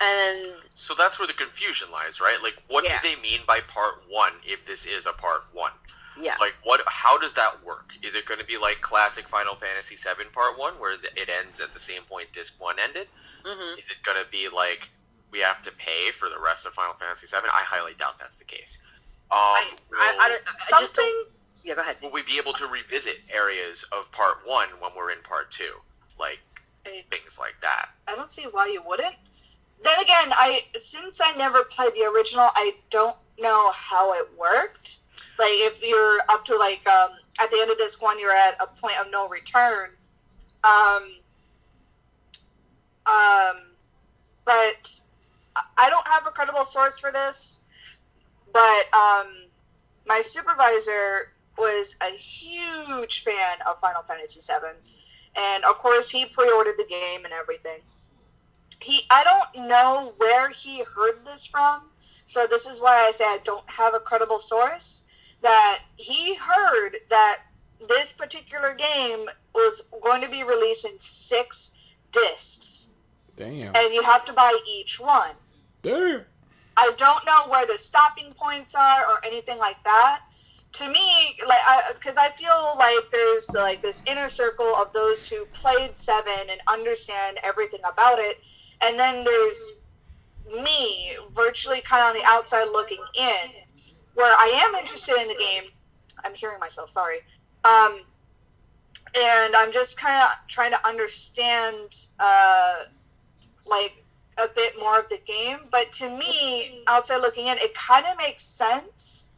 And so that's where the confusion lies, right? Like, what do they mean by part one if this is a part one? Yeah. Like, how does that work? Is it going to be like classic Final Fantasy VII Part 1, where it ends at the same point Disc 1 ended? Mm-hmm. Is it going to be like, we have to pay for the rest of Final Fantasy VII? I highly doubt that's the case. I just don't... Yeah, go ahead. Will we be able to revisit areas of Part 1 when we're in Part 2? Like, things like that. I don't see why you wouldn't. Then again, since I never played the original, I don't know how it worked. Like, if you're up to, like, at the end of Disc 1, you're at a point of no return. But I don't have a credible source for this. But my supervisor was a huge fan of Final Fantasy VII. And, of course, he pre-ordered the game and everything. I don't know where he heard this from. So this is why I say I don't have a credible source. That he heard that this particular game was going to be released in 6 discs. Damn. And you have to buy each one. Damn. I don't know where the stopping points are or anything like that. To me, because I feel like there's like this inner circle of those who played 7 and understand everything about it. And then there's me, virtually kind of on the outside looking in, where I am interested in the game. I'm hearing myself, sorry. And I'm just kind of trying to understand, like, a bit more of the game. But to me, outside looking in, it kind of makes sense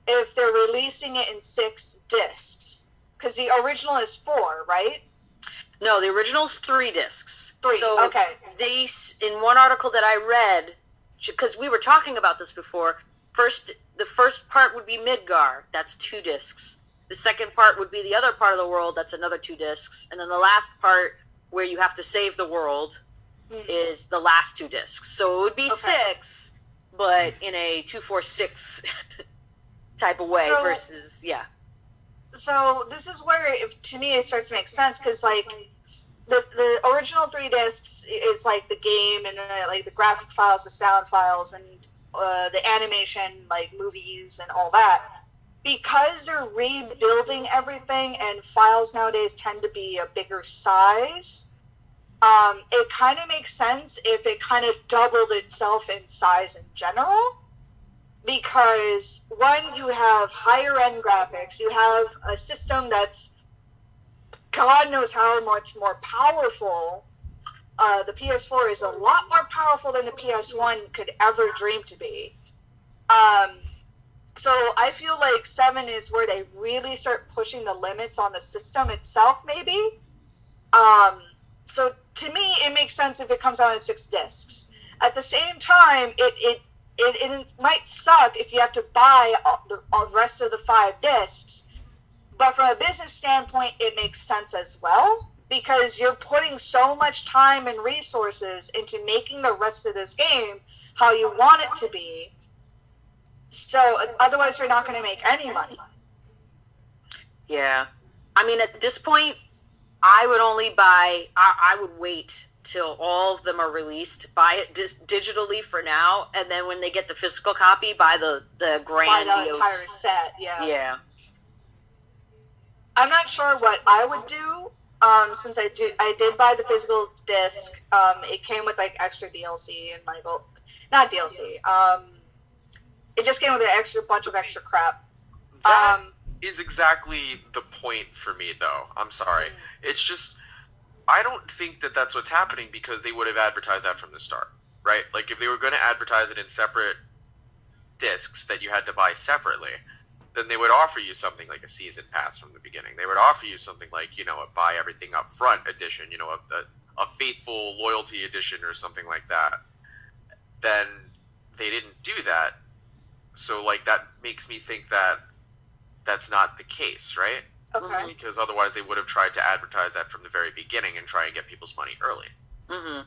if they're releasing it in 6 discs. Because the original is 4, right? No, the original's 3 discs. 3, so okay. In one article that I read, because we were talking about this before, the first part would be Midgar. That's 2 discs. The second part would be the other part of the world. That's another 2 discs. And then the last part, where you have to save the world, is the last 2 discs. So it would be 6, but in a 2-4-6 type of way versus, yeah. So this is where, to me, it starts to make sense, because, like, the original 3 discs is, like, the game, and like the graphic files, the sound files, and the animation, like, movies and all that. Because they're rebuilding everything, and files nowadays tend to be a bigger size, it kind of makes sense if it kind of doubled itself in size in general. Because, one, you have higher-end graphics, you have a system that's God knows how much more powerful. The PS4 is a lot more powerful than the PS1 could ever dream to be. So I feel like 7 is where they really start pushing the limits on the system itself, maybe. So to me, it makes sense if it comes out in 6 discs. At the same time, it might suck if you have to buy the rest of the 5 discs. But from a business standpoint, it makes sense as well, because you're putting so much time and resources into making the rest of this game how you want it to be. So otherwise, you're not going to make any money. Yeah. I mean, at this point, I would only buy... I would wait till all of them are released, buy it digitally for now, and then when they get the physical copy, buy the grandiose... Buy the entire set, yeah. Yeah. I'm not sure what I would do, since I did buy the physical disc. It came with, like, extra DLC and, like, not DLC, It just came with an extra bunch of extra crap. That is exactly the point for me, though. I'm sorry. It's just, I don't think that that's what's happening because they would have advertised that from the start, right? Like, if they were going to advertise it in separate discs that you had to buy separately, then they would offer you something like a season pass from the beginning. They would offer you something like, you know, a buy everything up front edition, you know, a faithful loyalty edition or something like that. Then they didn't do that. So, like, that makes me think that that's not the case, right? Okay. Because otherwise they would have tried to advertise that from the very beginning and try and get people's money early. Mm-hmm.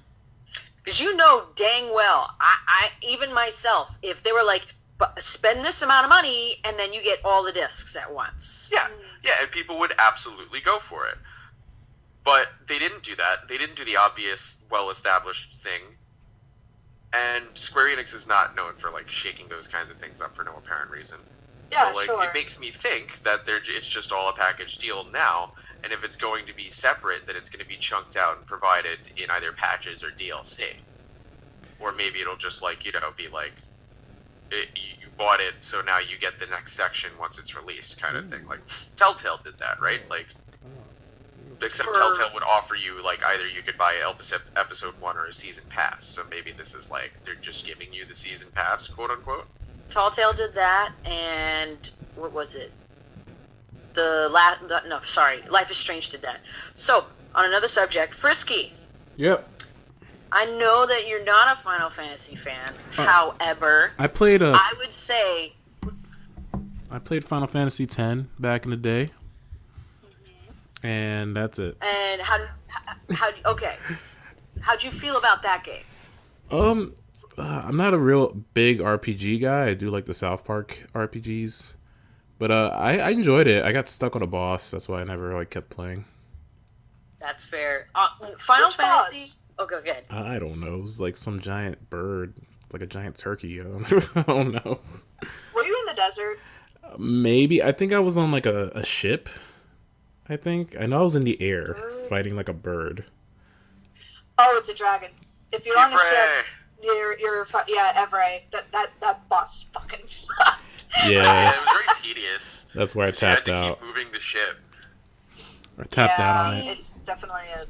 Because you know dang well, I even myself, if they were like, spend this amount of money and then you get all the discs at once. Yeah, yeah, and people would absolutely go for it. But they didn't do that. They didn't do the obvious, well-established thing. And Square Enix is not known for, like, shaking those kinds of things up for no apparent reason. Yeah, So, like, sure. it makes me think that it's just all a package deal now, and if it's going to be separate, then it's going to be chunked out and provided in either patches or DLC. Or maybe it'll just, like, you know, be like, you bought it, so now you get the next section once it's released, kind of thing. Like, Telltale did that, right? Like, except Telltale would offer you, like, either you could buy episode 1 or a season pass. So maybe this is like, they're just giving you the season pass, quote unquote. Telltale did that, and what was it? Life is Strange did that. So, on another subject, Frisky. Yep. I know that you're not a Final Fantasy fan. However, I played I would say I played Final Fantasy X back in the day, and that's it. And how'd you feel about that game? I'm not a real big RPG guy. I do like the South Park RPGs, but I enjoyed it. I got stuck on a boss, that's why I never like kept playing. That's fair. Final Which Fantasy. boss? Okay, good. I don't know. It was like some giant bird, like a giant turkey. I don't know. Were you in the desert? Maybe. I think I was on like a ship. I know I was in the air fighting like a bird. Oh, it's a dragon. If you're on a ship, Ivray. Evray. That boss fucking sucked. Yeah, Yeah, it was very tedious. that's where I You had tapped to out. keep moving the ship. I tapped out on it. It's definitely a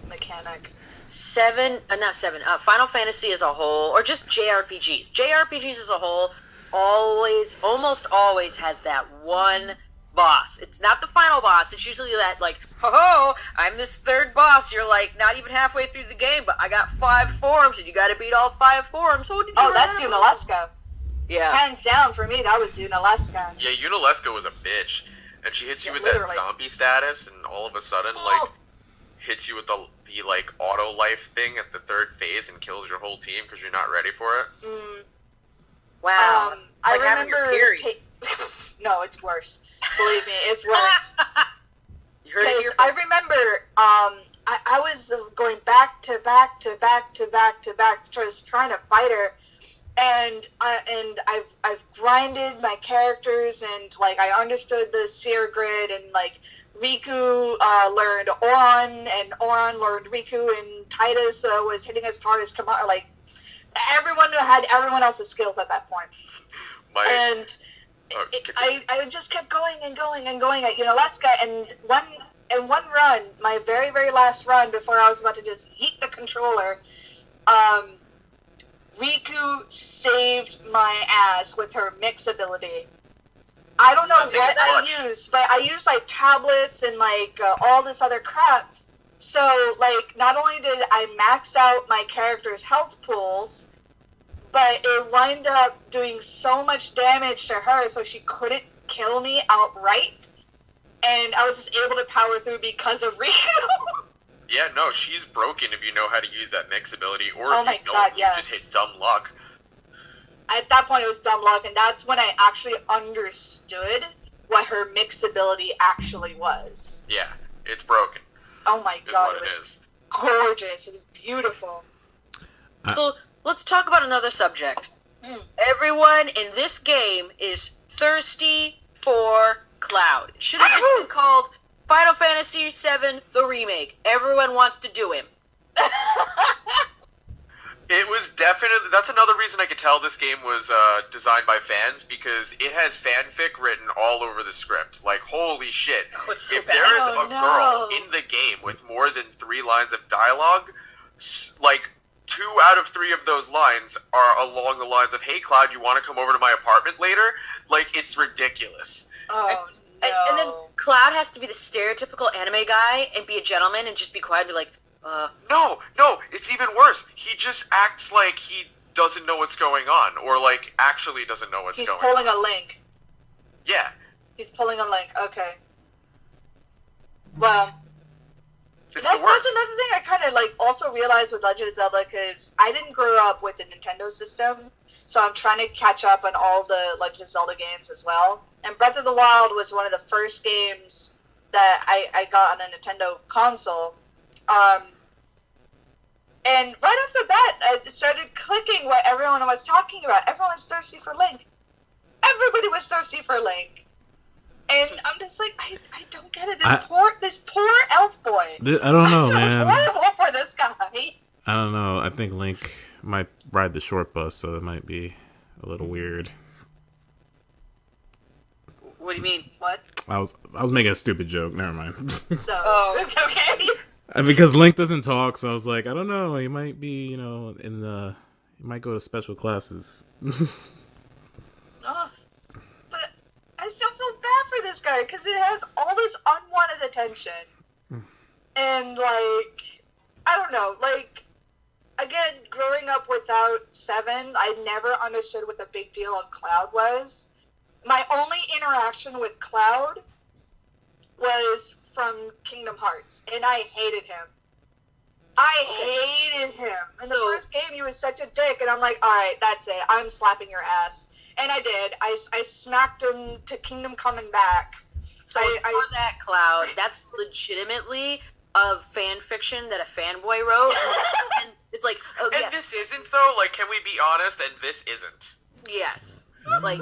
mechanic. Final Fantasy as a whole, or just JRPGs. JRPGs as a whole almost always has that one boss. It's not the final boss. It's usually that, like, ho, I'm this third boss. You're, like, not even halfway through the game, but I got 5 forms, and you gotta beat all 5 forms. So That's Unalesca. Yeah. Hands down for me, that was Unalesca. Yeah, Unalesca was a bitch. And she hits you with literally. that zombie status, and all of a sudden, like, hits you with the like auto life thing at the 3rd phase and kills your whole team because you're not ready for it. Wow. I Like having your remember. period. No, it's worse. Believe me, it's worse. You heard it Because here I first. remember, I was going back to back, just trying to fight her, and I've grinded my characters, and like I understood the sphere grid, and like Riku learned Oron, and Oron learned Riku, and Titus was hitting as hard as like everyone had everyone else's skills at that point, and. I just kept going at Unalesca, and one run, my very, very last run before I was about to just yeet the controller, Riku saved my ass with her mix ability. I don't know what I used, but I used like tablets and like all this other crap. So like not only did I max out my character's health pools, but it wound up doing so much damage to her, so she couldn't kill me outright. And I was just able to power through because of Riku. Yeah, no, she's broken if you know how to use that mix ability, or Oh if my you don't, God, you yes. just hit dumb luck. At that point, it was dumb luck, and that's when I actually understood what her mix ability actually was. Yeah, it's broken. Oh my Is God, what it it was is. gorgeous. It was beautiful. So let's talk about another subject. Everyone in this game is thirsty for Cloud. It should have just been called Final Fantasy VII: The Remake. Everyone wants to do him. It was definitely... That's another reason I could tell this game was designed by fans, because it has fanfic written all over the script. Like, holy shit. Oh, it's so if bad. there is Oh, a no. girl in the game with more than 3 lines of dialogue, like, 2 out of 3 of those lines are along the lines of, "Hey, Cloud, you want to come over to my apartment later?" Like, it's ridiculous. Oh, no. And then Cloud has to be the stereotypical anime guy and be a gentleman and just be quiet and be like, No, it's even worse. He just acts like he doesn't know what's going on, or, like, actually doesn't know what's He's going pulling on. a Link. Yeah. He's pulling a Link. Okay. Well, It's that's the worst. another thing I kind of like also realized with Legend of Zelda, because I didn't grow up with the Nintendo system, so I'm trying to catch up on all the Legend of Zelda games as well. And Breath of the Wild was one of the first games that I got on a Nintendo console. And right off the bat, it started clicking what everyone was talking about. Everyone was thirsty for Link. Everybody was thirsty for Link. And I'm just like, I don't get it. This poor elf boy. I don't know, I feel man. horrible for this guy. I don't know. I think Link might ride the short bus, so it might be a little weird. what do you mean? What? I was making a stupid joke. Never mind. No. Oh. It's okay. Because Link doesn't talk, so I was like, I don't know. He might be, he might go to special classes. Oh, but I still feel bad for this guy because it has all this unwanted attention. And, like, I don't know. Like, again, growing up without 7, I never understood what the big deal of Cloud was. My only interaction with Cloud was from Kingdom Hearts, and I hated him. I hated him. In the first game, he was such a dick, and I'm like, alright, that's it. I'm slapping your ass. And I did. I smacked him to Kingdom Coming Back. So for that, Cloud, that's legitimately a fan fiction that a fanboy wrote. And it's like, oh, And yes. this isn't, though. Like, can we be honest? And this isn't. Yes. Like,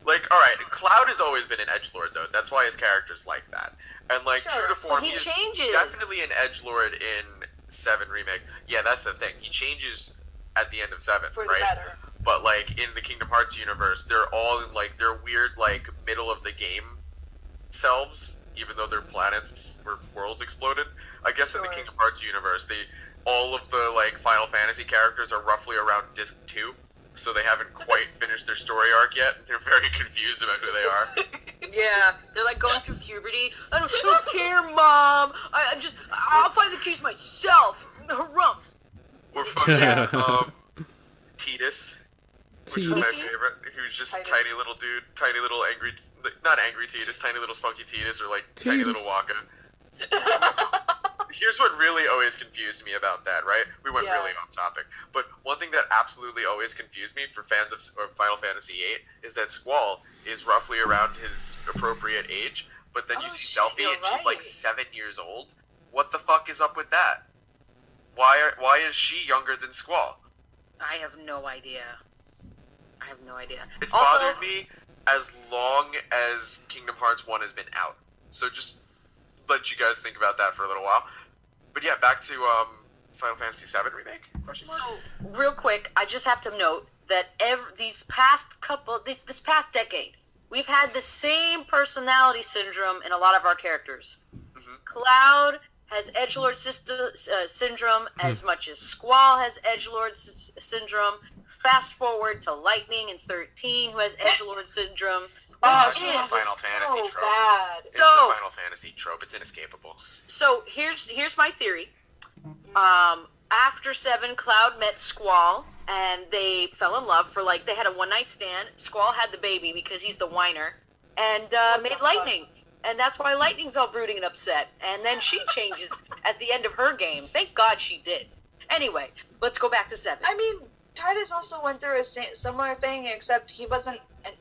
Like, alright, Cloud has always been an edgelord, though. That's why his character's like that. And, like, Sure, true to form, he he's changes. definitely an edgelord in 7 Remake. Yeah, that's the thing. He changes at the end of 7, for the right? better. But, like, in the Kingdom Hearts universe, they're all in, like, their weird, like, middle-of-the-game selves, even though their planets or worlds exploded. I guess in the Sure. Kingdom Hearts universe, all of the, like, Final Fantasy characters are roughly around Disc 2, so they haven't quite finished their story arc yet. They're very confused about who they are. yeah, they're like going through puberty. I don't care, Mom. I'll find the keys myself. Harumph. Or fucking, Tidus, which is my Tidus. favorite, who's just a Tidus. tiny little dude, tiny little angry, not angry Tidus, tiny little spunky Tidus, or, like, tiny little Tidus. Waka. Here's what really always confused me about that, right? We went Yeah. really off topic. But one thing that absolutely always confused me for fans of Final Fantasy VIII is that Squall is roughly around his appropriate age, but then you Oh, see shit, Selphie you're and she's like right. 7 years old. What the fuck is up with that? Why is she younger than Squall? I have no idea. It's Also, bothered me as long as Kingdom Hearts 1 has been out. So just let you guys think about that for a little while. But yeah, back to Final Fantasy VII Remake? Question mark? So, real quick, I just have to note that this past decade, we've had the same personality syndrome in a lot of our characters. Mhm. Cloud has edgelord syndrome as much as Squall has edgelord syndrome. Fast forward to Lightning in 13, who has edgelord syndrome. Oh, Which she is is Final Fantasy so trope. bad. It's So- the Final Fantasy trope. It's inescapable. So here's my theory. After 7, Cloud met Squall, and they fell in love for, like, they had a one-night stand. Squall had the baby because he's the whiner, and made Lightning. And that's why Lightning's all brooding and upset. And then she changes at the end of her game. Thank God she did. Anyway, let's go back to 7. I mean, Titus also went through a similar thing, except he wasn't an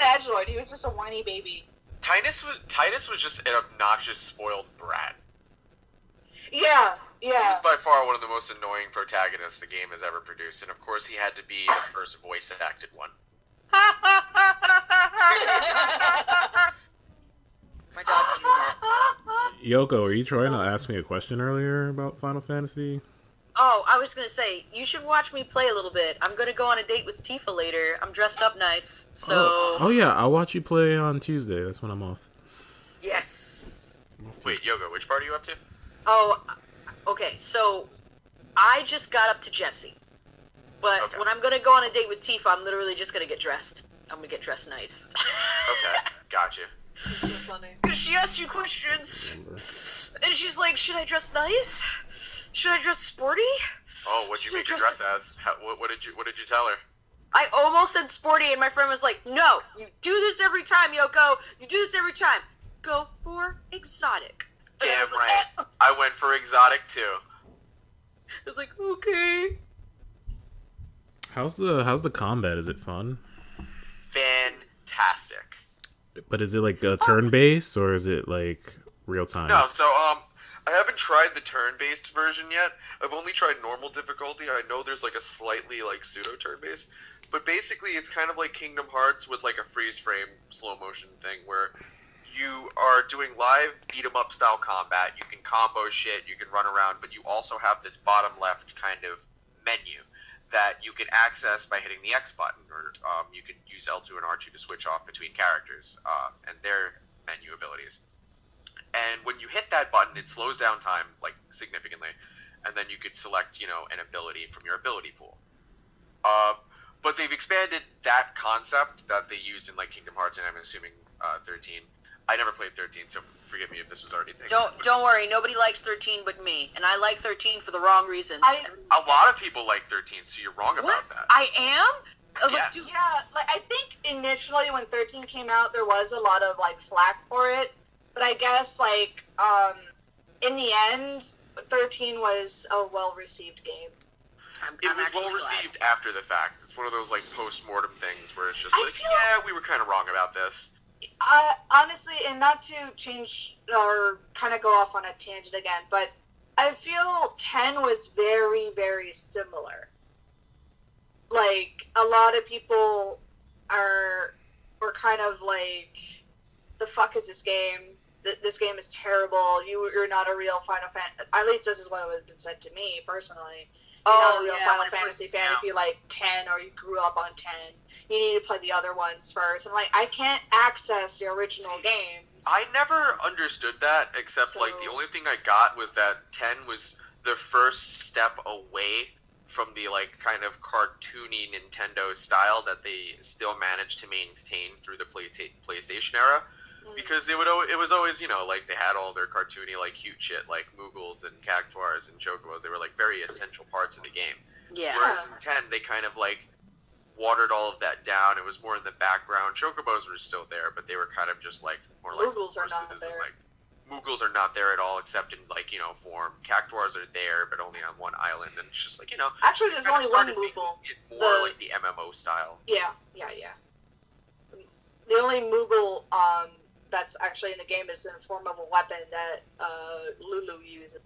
edgelord. He was just a whiny baby. Titus was just an obnoxious, spoiled brat. Yeah, He yeah. was by far one of the most annoying protagonists the game has ever produced, and of course he had to be the first voice-acted one. My dog can do that. Yoko, are you trying to ask me a question earlier about Final Fantasy? Oh, I was gonna say, you should watch me play a little bit. I'm gonna go on a date with Tifa later. I'm dressed up nice, so... Oh yeah, I'll watch you play on Tuesday. That's when I'm off. Yes! Wait, Yoko, which part are you up to? Oh, okay, so I just got up to Jessie. But Okay. when I'm gonna go on a date with Tifa, I'm literally just gonna get dressed. I'm gonna get dressed nice. Okay, gotcha. So funny. She asks you questions, and she's like, should I dress nice? Should I dress sporty? Oh, what'd you Should I make her dress as? What did you tell her? I almost said sporty, and my friend was like, no, you do this every time, Yoko. You do this every time. Go for exotic. Damn right. I went for exotic too. I was like, okay. How's the combat? Is it fun? Fantastic. But is it like a turn base or is it like real time? No, so I haven't tried the turn-based version yet. I've only tried normal difficulty. I know there's like a slightly like pseudo turn-based, but basically it's kind of like Kingdom Hearts with like a freeze frame slow motion thing where you are doing live beat 'em up style combat. You can combo shit, you can run around, but you also have this bottom left kind of menu that you can access by hitting the X button, or you can use L2 and R2 to switch off between characters and their menu abilities. And when you hit that button, it slows down time like significantly, and then you could select, an ability from your ability pool. But they've expanded that concept that they used in like Kingdom Hearts, and I'm assuming 13. I never played 13, so forgive me if this was already taken. Don't worry, nobody likes 13 but me, and I like 13 for the wrong reasons. A lot of people like 13, so you're wrong about that. I am? Yeah. Yeah, like I think initially when 13 came out, there was a lot of like flack for it, but I guess like in the end, 13 was a well-received game. It was well received after the fact. It's one of those like post-mortem things where it's just yeah, we were kind of wrong about this. Honestly, and not to change or kind of go off on a tangent again, but I feel 10 was very, very similar. Like, a lot of people were kind of like, the fuck is this game? This game is terrible. You're not a real Final Fantasy. At least this is what has been said to me, personally. You're not a real Final Fantasy fan if you like 10 or you grew up on 10. You need to play the other ones first. I'm like, I can't access the original games. I never understood that, except like the only thing I got was that 10 was the first step away from the like kind of cartoony Nintendo style that they still managed to maintain through the PlayStation era. Because it was always, like they had all their cartoony, like cute shit, like Moogles and Cactuars and Chocobos. They were like very essential parts of the game. Yeah. Whereas in 10, they kind of like watered all of that down. It was more in the background. Chocobos were still there, but they were kind of just like more like Moogles are not there. and, like, Moogles are not there at all, except in like form. Cactuars are there, but only on one island, and it's just like Actually, there's only one Moogle. More like the MMO style. Yeah. The only Moogle that's actually in the game is in the form of a weapon that Lulu uses.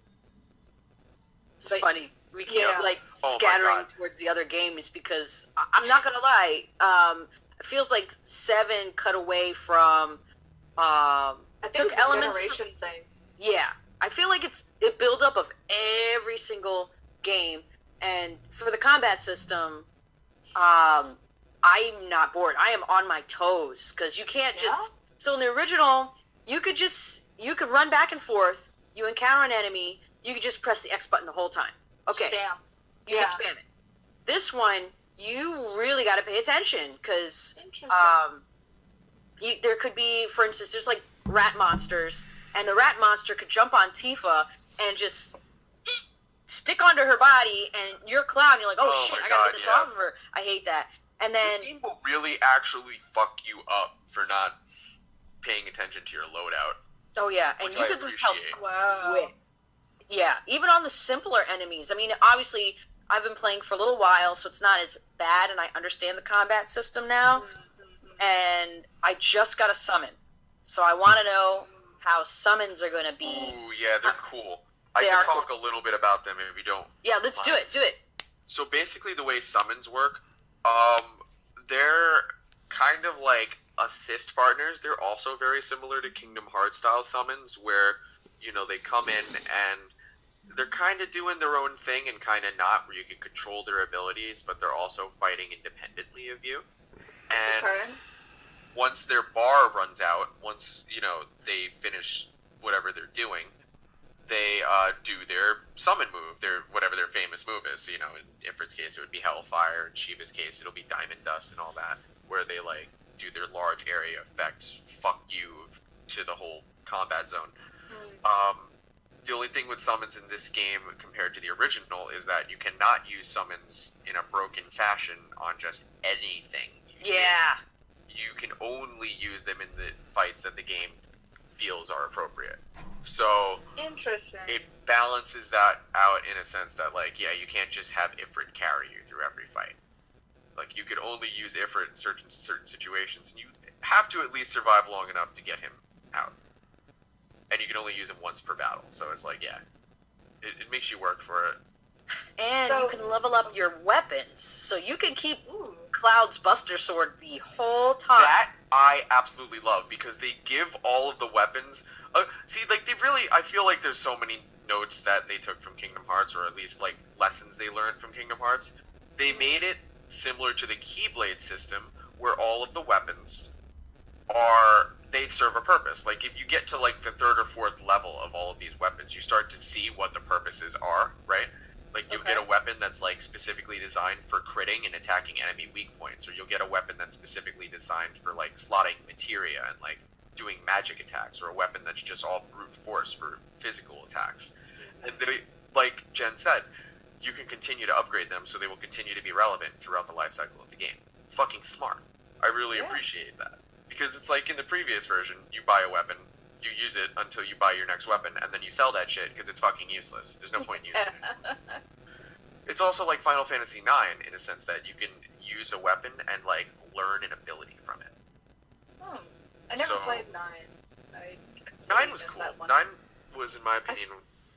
It's funny. We keep Yeah. Oh my scattering God. towards the other games because I'm not gonna lie. It feels like 7 cut away from. I think Took it's a elements generation thing. Yeah, I feel like it's a buildup of every single game, and for the combat system, I'm not bored. I am on my toes because you can't just. Yeah? So in the original, you could run back and forth. You encounter an enemy, you could just press the X button the whole time. Okay, Spam. you can spam it. This one, you really got to pay attention because Interesting. there could be, for instance, there's like rat monsters, and the rat monster could jump on Tifa and just stick onto her body, and you're Cloud, and you're like, oh shit, my I gotta God, get this yeah. off of her. I hate that. And then This game will really actually fuck you up for not paying attention to your loadout. oh yeah, and Which you I could lose health appreciate. Wow. quick. Yeah, even on the simpler enemies. I mean, obviously, I've been playing for a little while, so it's not as bad, and I understand the combat system now. And I just got a summon, so I want to know how summons are going to be. Ooh, yeah, they're cool. I They can are talk a little bit about them if you don't. Yeah, let's do it. Do it. So basically, the way summons work, they're kind of like assist partners, they're also very similar to Kingdom Hearts style summons, where they come in and they're kind of doing their own thing and kind of not, where you can control their abilities, but they're also fighting independently of you. And Okay. once their bar runs out, once they finish whatever they're doing, they do their summon move, whatever their famous move is. In Ifrit's case, it would be Hellfire. In Shiva's case, it'll be Diamond Dust and all that, where they do their large area effect, fuck you to the whole combat zone. The only thing with summons in this game compared to the original is that you cannot use summons in a broken fashion on just anything. You can only use them in the fights that the game feels are appropriate. So Interesting. it balances that out in a sense that you can't just have Ifrit carry you through every fight. You could only use Ifrit in certain situations, and you have to at least survive long enough to get him out. And you can only use him once per battle, so it's it makes you work for it. And So- you can level up your weapons, so you can keep Cloud's Buster Sword the whole time. That I absolutely love, because they give all of the weapons. I feel like there's so many notes that they took from Kingdom Hearts, or at least lessons they learned from Kingdom Hearts. They made it similar to the Keyblade system, where all of the weapons they serve a purpose. If you get to the third or fourth level of all of these weapons, you start to see what the purposes are, right? You'll get a weapon that's specifically designed for critting and attacking enemy weak points, or you'll get a weapon that's specifically designed for slotting materia and doing magic attacks, or a weapon that's just all brute force for physical attacks. And they, like Jen said, you can continue to upgrade them, so they will continue to be relevant throughout the life cycle of the game. Fucking smart. I really appreciate that, because it's in the previous version, you buy a weapon, you use it until you buy your next weapon, and then you sell that shit because it's fucking useless. There's no point in using it. It's also like Final Fantasy IX in a sense that you can use a weapon and learn an ability from it. I never So- played 9. I 9 was missed cool. that one. 9 was, in my opinion,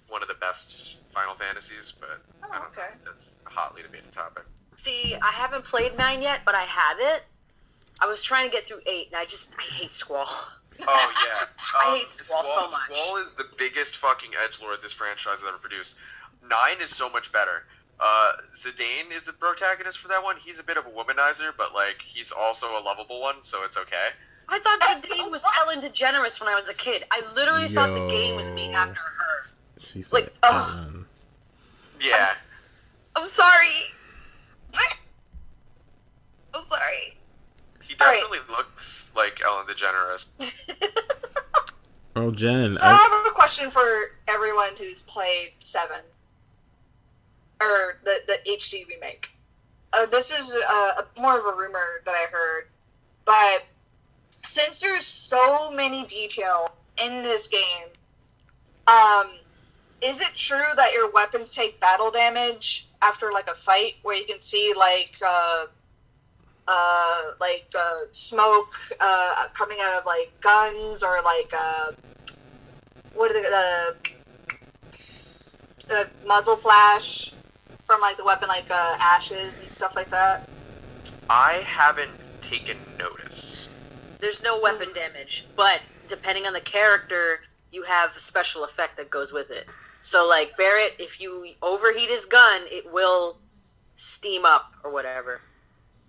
one of the best Final Fantasies, but Oh, I don't okay. know. That's a hotly debated topic. See, I haven't played 9 yet, but I have it. I was trying to get through 8, and I hate Squall. Oh yeah, I hate Squall so much. Squall is the biggest fucking edgelord this franchise has ever produced. 9 is so much better. Zidane is the protagonist for that one. He's a bit of a womanizer, but he's also a lovable one, so it's okay. I thought Zidane was Ellen DeGeneres when I was a kid. I literally thought the game was named after her. She said, Yeah, I'm sorry. I'm sorry. he definitely looks like Ellen DeGeneres. oh, Jen. So I have a question for everyone who's played 7. Or the HD remake. This is more of a rumor that I heard. But since there's so many detail in this game, is it true that your weapons take battle damage after a fight, where you can see smoke coming out of guns, or what are the muzzle flash from the weapon, ashes and stuff like that? I haven't taken notice. There's no weapon damage, but depending on the character, you have a special effect that goes with it. So, Barrett, if you overheat his gun, it will steam up or whatever.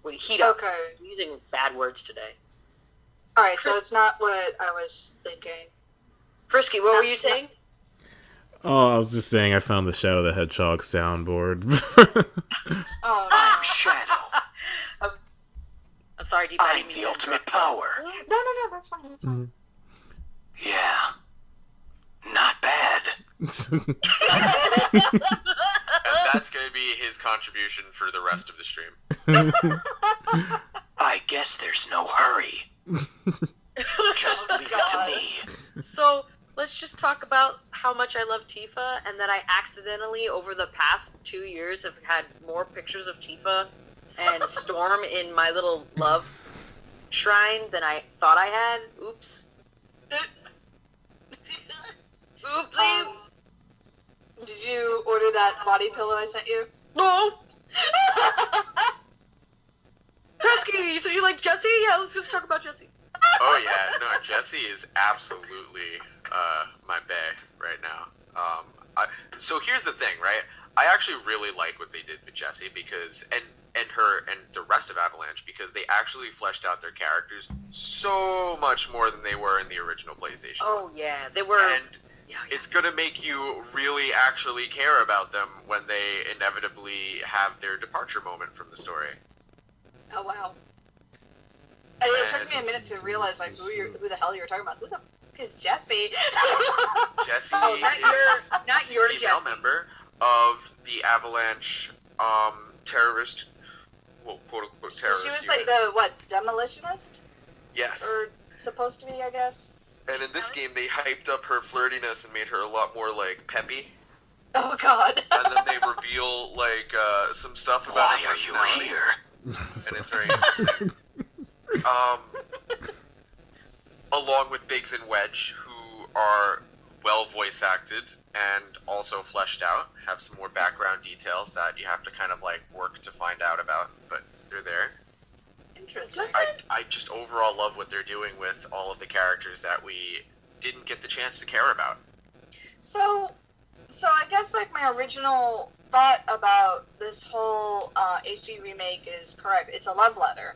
Would heat up. Okay. I'm using bad words today. Alright, so it's not what I was thinking. Frisky, what were you saying? Oh, I was just saying I found the Shadow the Hedgehog soundboard. Oh, no. Shadow. I'm sorry, Deep. I'm the ultimate power. No, that's fine. That's fine. Yeah. Not bad. And that's going to be his contribution for the rest of the stream. I guess there's no hurry. Just leave it to me. So, let's just talk about how much I love Tifa, and that I accidentally, over the past 2 years, have had more pictures of Tifa and Storm in my little love shrine than I thought I had. Oops. Oopsies. Did you order that body pillow I sent you? No. Pesky, you said you like Jessie? Yeah, let's just talk about Jessie. Oh yeah, no, Jesse is absolutely my bae right now. So here's the thing, right? I actually really like what they did with Jesse because and her and the rest of Avalanche because they actually fleshed out their characters so much more than they were in the original PlayStation. Oh yeah, they were. And it's gonna make you really actually care about them when they inevitably have their departure moment from the story. Oh wow. It took me a minute to realize like who the hell you're talking about. Who the fuck is Jesse? Jesse Oh, is not your a female Jesse. member of the Avalanche terrorist, well, quote unquote terrorist. She was unit. like the demolitionist, Yes. or supposed to be, I guess. And in this game, they hyped up her flirtiness and made her a lot more like peppy. Oh God. And then they reveal like some stuff about her personality. And it's very interesting. Along with Biggs and Wedge, who are well voice acted and also fleshed out, have some more background details that you have to kind of like work to find out about, but they're there. Interesting. I just overall love what they're doing with all of the characters that we didn't get the chance to care about. So I guess like my original thought about this whole HD remake is correct. It's a love letter.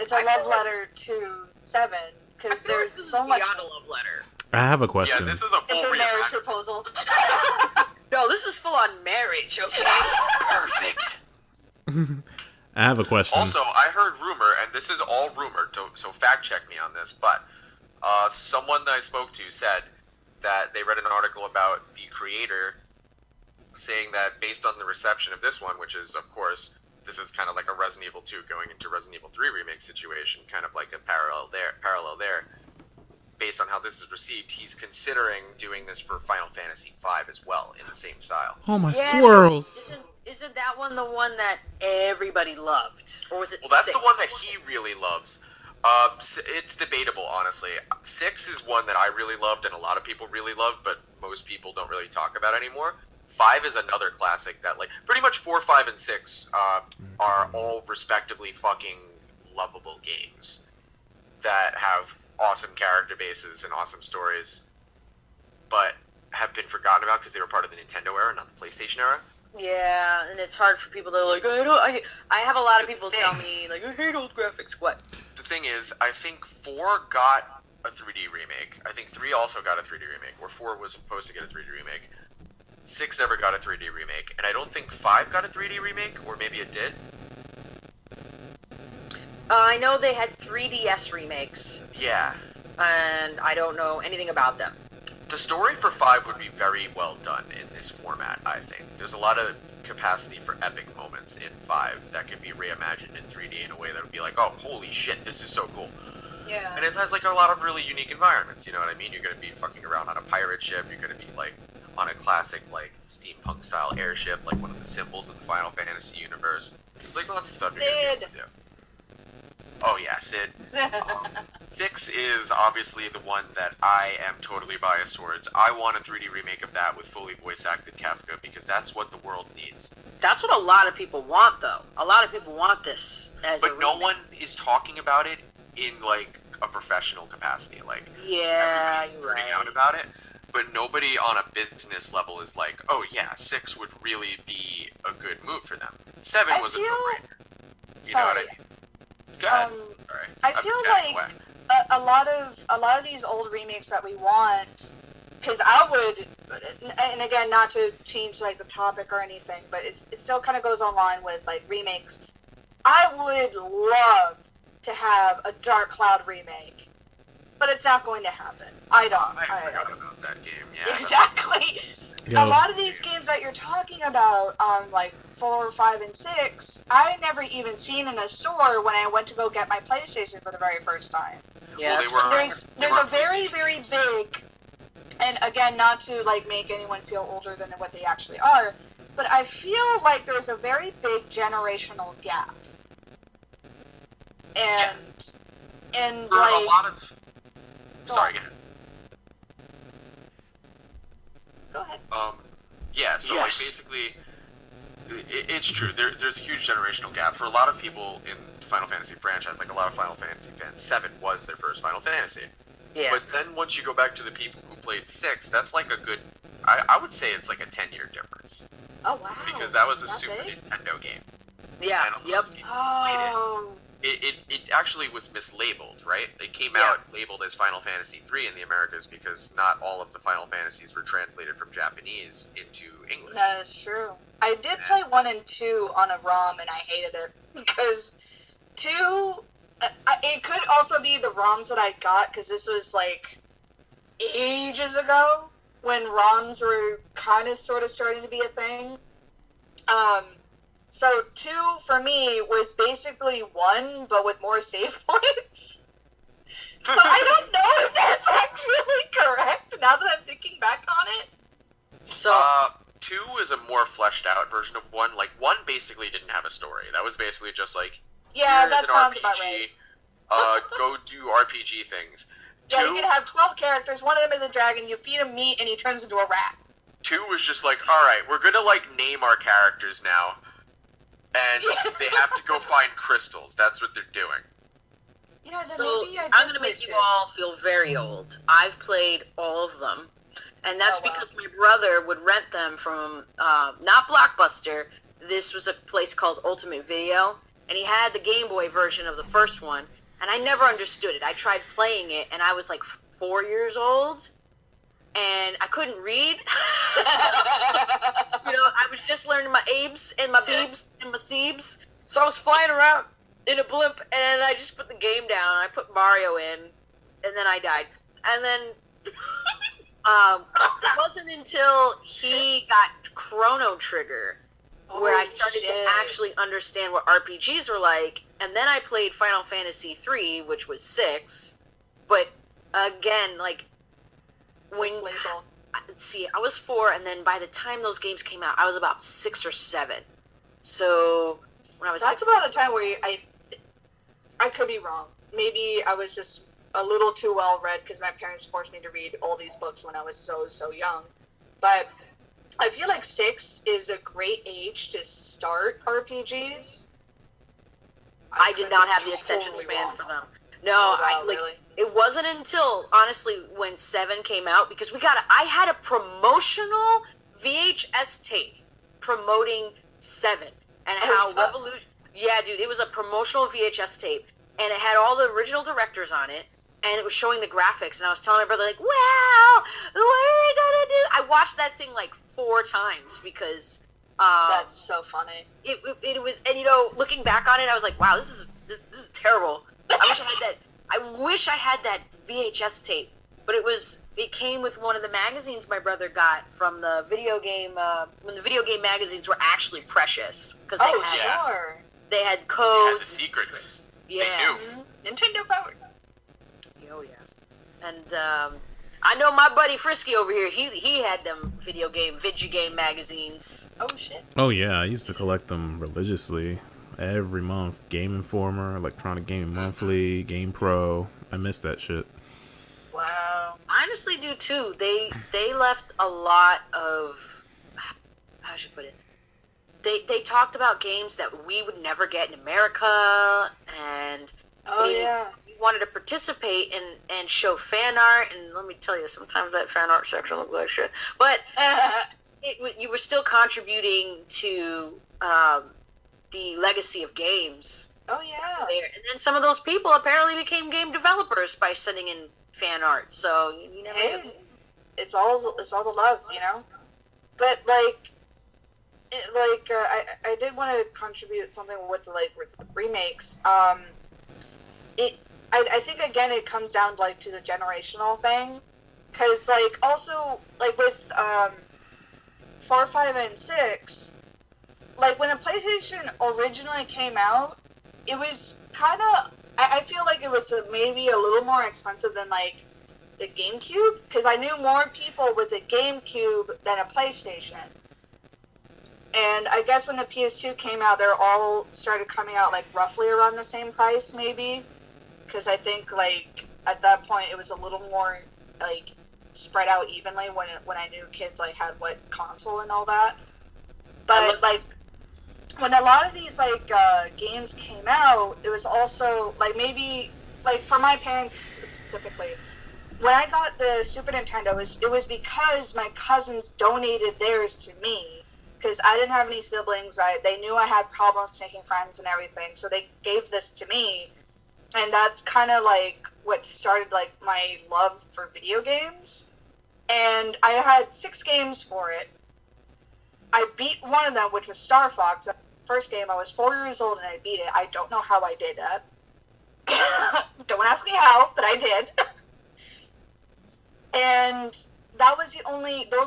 It's a love letter to 7 because there's so much. Beyond a love letter. I have a Yeah, question. this is a full It's a marriage reenactment. proposal. No, this is full on marriage. Okay. Perfect. I have a question. Also, I heard rumor, and this is all rumor, so fact check me on this, but someone that I spoke to said that they read an article about the creator saying that based on the reception of this one, which is, of course, this is kind of like a Resident Evil 2 going into Resident Evil 3 remake situation, kind of like a parallel there. Based on how this is received, he's considering doing this for Final Fantasy V as well, in the same style. Oh my Yeah, swirls! Isn't that one the one that everybody loved, or was it? Well, that's 6? the one that he really loves. It's debatable, honestly. 6 is one that I really loved and a lot of people really love, but most people don't really talk about anymore. 5 is another classic that, like, pretty much 4, 5, and 6 are all respectively fucking lovable games that have awesome character bases and awesome stories, but have been forgotten about because they were part of the Nintendo era, not the PlayStation era. Yeah, and it's hard for people to like. I have a lot of people The tell thing- me like I hate old graphics. What? The thing is, I think 4 got a 3D remake. I think 3 also got a 3D remake, or 4 was supposed to get a 3D remake. 6 never got a 3D remake, and I don't think 5 got a 3D remake, or maybe it did. I know they had 3DS remakes, Yeah. and I don't know anything about them. The story for 5 would be very well done in this format, I think. There's a lot of capacity for epic moments in 5 that could be reimagined in 3D in a way that would be like, oh, holy shit, this is so cool. Yeah. And it has, like, a lot of really unique environments, you know what I mean? You're going to be fucking around on a pirate ship, you're going to be, like, on a classic, like, steampunk-style airship, like one of the symbols of the Final Fantasy universe. There's, like, lots of stuff you're going to be able to do. Oh, yeah, Sid. 6 is obviously the one that I am totally biased towards. I want a 3D remake of that with fully voice-acted Kefka, because that's what the world needs. That's what a lot of people want, though. A lot of people want this as a But no remake. one is talking about it in, like, a professional capacity. Like, Yeah, everybody's you're nerding right. out about it, but nobody on a business level is like, oh yeah, 6 would really be a good move for them. 7 was a no-brainer. You know what I mean? Go ahead. Sorry. I I'm feel chatting like away. a lot of these old remakes that we want, because I would, and again, not to change like the topic or anything, but it still kind of goes online with like remakes. I would love to have a Dark Cloud remake, but it's not going to happen. I don't. I forgot about that game. Yeah. Exactly. Yo. A lot of these games that you're talking about, like 4, 5, and 6, I never even seen in a store when I went to go get my PlayStation for the very first time. Yeah, Well, that's they were- There's a very, very big, and again, not to like make anyone feel older than what they actually are, but I feel like there's a very big generational gap. And For like a lot of. Sorry, go ahead. Yeah, so like basically it's true. There's a huge generational gap for a lot of people in the Final Fantasy franchise. Like a lot of Final Fantasy fans, 7 was their first Final Fantasy. Yeah. But then once you go back to the people who played 6, that's like a good. I would say it's like a 10-year difference. Oh wow! Because that was a That Super big? Nintendo game. Yeah. And a lot Yep. of people Oh. played it. It actually was mislabeled, right? It came Yeah. out labeled as Final Fantasy 3 in the Americas because not all of the Final Fantasies were translated from Japanese into English. That is true. I did play 1 and 2 on a ROM, and I hated it because 2. It could also be the ROMs that I got because this was like ages ago when ROMs were kind of sort of starting to be a thing. So 2 for me was basically 1, but with more save points. So I don't know if that's actually correct now that I'm thinking back on it. So 2 is a more fleshed out version of 1. Like 1 basically didn't have a story. That was basically just like, Yeah, here's that an sounds RPG. about right. Go do RPG things. Yeah, 2, you can have 12 characters, one of them is a dragon, you feed him meat, and he turns into a rat. 2 was just like, all right, we're gonna like name our characters now, and they have to go find crystals. That's what they're doing. Yeah, then So maybe I I'm did gonna play make you 2. all feel very old. I've played all of them, and that's Oh, wow. because my brother would rent them from not Blockbuster. This was a place called Ultimate Video, and he had the Game Boy version of the first one, and I never understood it. I tried playing it, and I was like 4 years old, and I couldn't read. I was just learning my Abes and my Beebs and my Seebs, so I was flying around in a blimp, and I just put the game down. I put Mario in, and then I died. And then it wasn't until he got Chrono Trigger where I started to actually understand what RPGs were like. And then I played Final Fantasy 3, which was 6. But again, like when let's see, I was 4, and then by the time those games came out, I was about 6 or 7. So when I was That's 6, about the time where I could be wrong. Maybe I was just a little too well read because my parents forced me to read all these books when I was so young. But I feel like 6 is a great age to start RPGs. I did could not be have the attention totally span wrong. for them. No, Oh, wow, I like really? it wasn't until honestly when 7 came out because I had a promotional VHS tape promoting 7 and how fuck. revolution. Yeah, dude, it was a promotional VHS tape and it had all the original directors on it and it was showing the graphics and I was telling my brother like, "Wow, what are they gonna do?" I watched that thing like 4 times because That's so funny. it was, and looking back on it, I was like, wow, this is terrible. I wish I had that VHS tape, but it came with one of the magazines my brother got from the video game when the video game magazines were actually precious because Sure. they had They codes, had the secrets. Yeah, They knew. Nintendo powered. oh yeah, and I know my buddy Frisky over here. He had them video game magazines. Oh shit. Oh yeah, I used to collect them religiously every month. Game Informer, Electronic Gaming Monthly, Game Pro. I miss that shit. Wow. I honestly do too. They left a lot of, how should I put it? They talked about games that we would never get in America, and Oh they yeah. wanted to participate and show fan art. And let me tell you, sometimes that fan art section looked like shit. But you were still contributing to the legacy of games Oh yeah. there. And then some of those people apparently became game developers by sending in fan art. So you never know. Hey, it's all the love, you know. But I did want to contribute something with with remakes. I think again it comes down to the generational thing, because also with 4, 5, and 6, when the PlayStation originally came out, it was kind of I feel like it was maybe a little more expensive than the GameCube, because I knew more people with a GameCube than a PlayStation. And I guess when the PS2 came out, they're all started coming out roughly around the same price, maybe. Because I think at that point it was a little more spread out evenly when I knew kids had what console and all that. But when a lot of these games came out, it was also like maybe like for my parents specifically. When I got the Super Nintendo, it was because my cousins donated theirs to me because I didn't have any siblings. They knew I had problems making friends and everything, so they gave this to me, and that's kind of like what started like my love for video games. And I had 6 games for it. I beat one of them, which was Star Fox. The first game, I was 4 years old and I beat it. I don't know how I did that. Don't ask me how, but I did. And those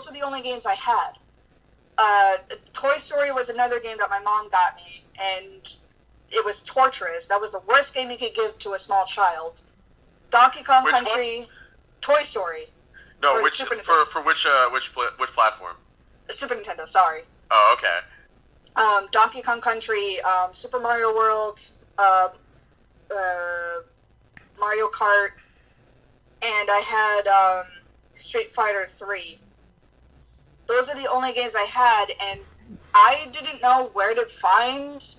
were the only games I had. Toy Story was another game that my mom got me, and it was torturous. That was the worst game you could give to a small child. Donkey Kong Which Country, one? Toy Story. No, For which Super for which platform? Super Nintendo, sorry. Oh, okay. Donkey Kong Country, Super Mario World, Mario Kart, and I had Street Fighter 3. Those are the only games I had, and I didn't know where to find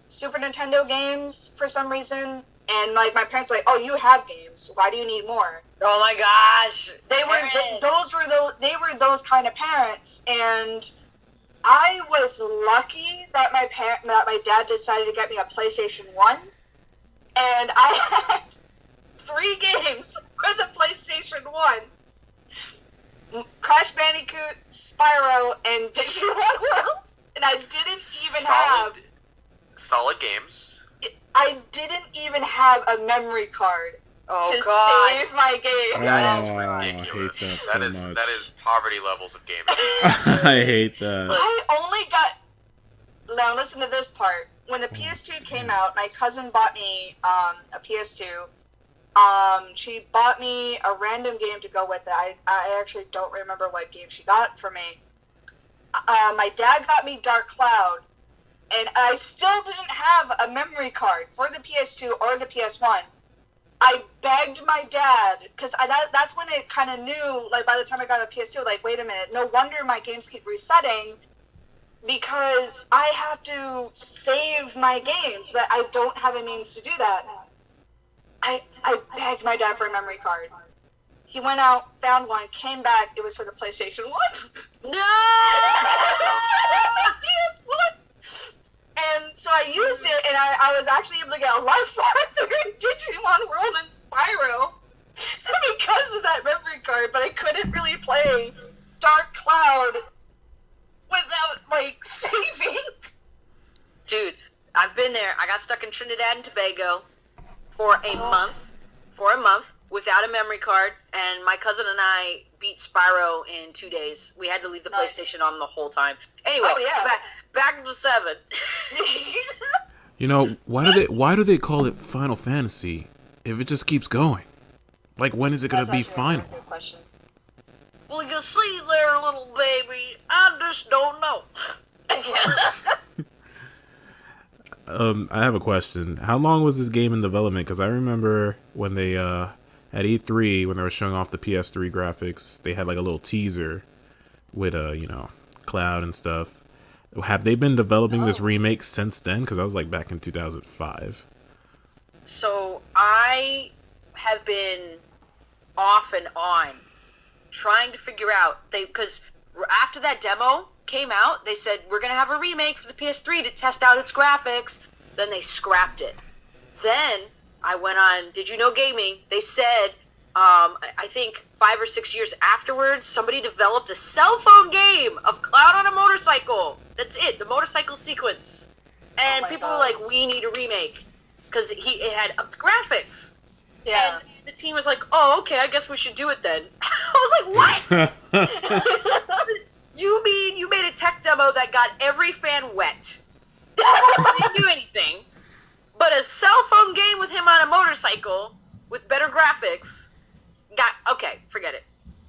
Super Nintendo games for some reason. And like my parents were like, "Oh, you have games. Why do you need more?" Oh my gosh! They were those kind of parents, and I was lucky that my dad decided to get me a PlayStation 1, and I had 3 games for the PlayStation 1. Crash Bandicoot, Spyro, and Digimon World. And I didn't even have... Solid games. I didn't even have a memory card to save my game. That is Oh, ridiculous. I hate that so much. That is poverty levels of gaming. I hate that. I only got... Now listen to this part. When the PS2 came out, my cousin bought me a PS2. She bought me a random game to go with it. I actually don't remember what game she got for me. My dad got me Dark Cloud, and I still didn't have a memory card for the PS2 or the PS1. I begged my dad, because that's when it kind of knew, like, by the time I got a PS2, like, wait a minute, no wonder my games keep resetting, because I have to save my games, but I don't have a means to do that. I begged my dad for a memory card. He went out, found one, came back, it was for the PlayStation 1. No! PS1! And so I used it, and I was actually able to get a lot farther in Digimon World and Spyro because of that memory card, but I couldn't really play Dark Cloud without, like, saving. Dude, I've been there. I got stuck in Trinidad and Tobago for a month without a memory card, and my cousin and I beat Spyro in 2 days. We had to leave the PlayStation on the whole time. Anyway, back to 7. You know, why do they call it Final Fantasy if it just keeps going? Like, when is it gonna be final? Good question. Well, you see there, little baby, I just don't know. I have a question. How long was this game in development? Because I remember when they at E3 when they were showing off the PS3 graphics, they had like a little teaser with Cloud and stuff. Have they been developing this remake since then? Because I was like back in 2005. So I have been off and on trying to figure out because after that demo came out, they said we're gonna have a remake for the PS3 to test out its graphics. Then they scrapped it. Then I went on Did You Know Gaming. They said I think 5 or 6 years afterwards, somebody developed a cell phone game of Cloud on a motorcycle. That's it, the motorcycle sequence. And people were like, we need a remake. Because it had up the graphics. Yeah. And the team was like, oh, okay, I guess we should do it then. I was like, what? You mean you made a tech demo that got every fan wet? Didn't do anything. But a cell phone game with him on a motorcycle with better graphics okay, forget it.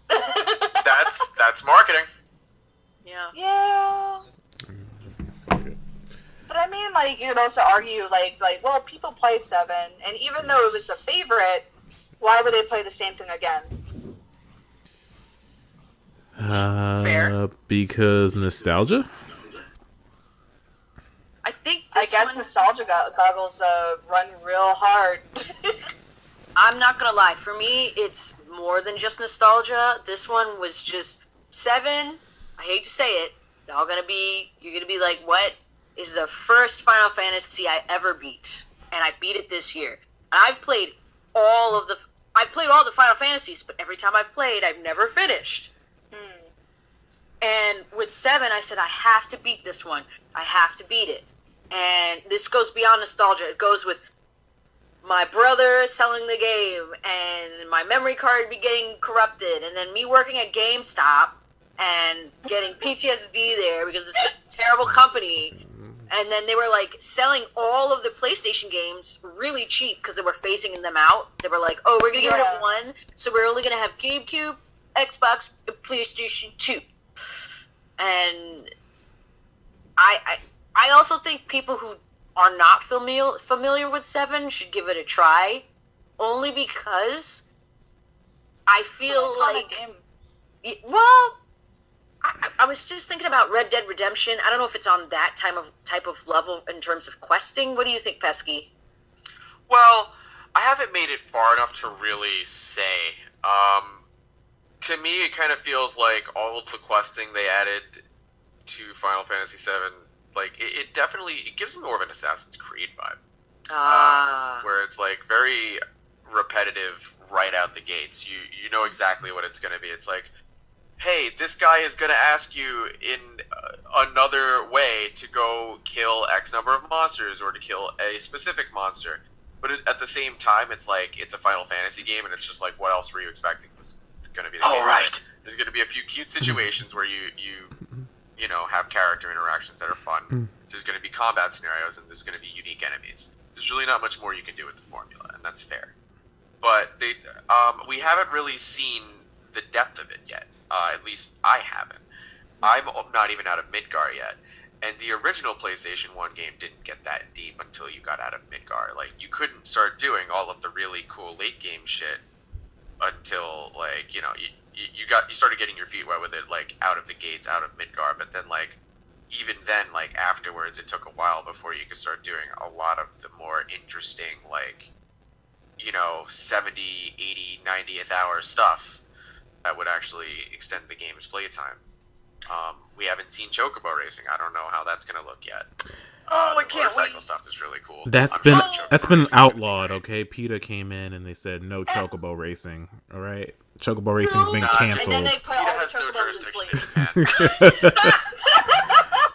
That's marketing. Yeah. Yeah. But I mean, like, you could also argue, like, well, people played 7, and even though it was a favorite, why would they play the same thing again? Fair. Because nostalgia? this guess one, nostalgia goggles run real hard. I'm not gonna lie. For me, it's more than just nostalgia. This one was just 7. I hate to say it. You're gonna be like, what is the first Final Fantasy I ever beat? And I beat it this year. And I've played all the Final Fantasies, but every time I've played, I've never finished. And with 7, I said, I have to beat this one. I have to beat it. And this goes beyond nostalgia. It goes with my brother selling the game, and my memory card be getting corrupted, and then me working at GameStop and getting PTSD there because this is a terrible company. And then they were like selling all of the PlayStation games really cheap because they were phasing them out. They were like, oh, we're going to get rid of 1, so we're only going to have GameCube, Xbox, and PlayStation 2. And I also think people who are not familiar with 7 should give it a try, only because I feel like well, I was just thinking about Red Dead Redemption. I don't know if it's on that type of level in terms of questing. What do you think, Pesky? Well, I haven't made it far enough to really say. To me, it kind of feels like all of the questing they added to Final Fantasy VII, like it definitely gives me more of an Assassin's Creed vibe, where it's like very repetitive right out the gates. You know exactly what it's going to be. It's like, hey, this guy is going to ask you in another way to go kill X number of monsters or to kill a specific monster. But at the same time, it's like, it's a Final Fantasy game, and it's just like, what else were you expecting was going to be the case? Right. There's going to be a few cute situations where you have character interactions that are fun. There's going to be combat scenarios, and there's going to be unique enemies. There's really not much more you can do with the formula, and that's fair. But we haven't really seen the depth of it yet. At least I haven't. I'm not even out of Midgar yet. And the original PlayStation 1 game didn't get that deep until you got out of Midgar. Like, you couldn't start doing all of the really cool late game shit until, like, you started getting your feet wet with it, like, out of the gates, out of Midgar. But then, like, even then, like, afterwards, it took a while before you could start doing a lot of the more interesting, like, 70, 80, 90th hour stuff that would actually extend the game's playtime. We haven't seen Chocobo racing. I don't know how that's going to look yet. I The can't motorcycle wait. stuff is really cool. That's I'm been sure Chocobo racing's outlawed. gonna be great. Okay, PETA came in and they said no chocobo racing. All right, chocobo racing's been Nah, canceled. And then they put PETA all the has no chocobos to jurisdiction sleep. in Japan.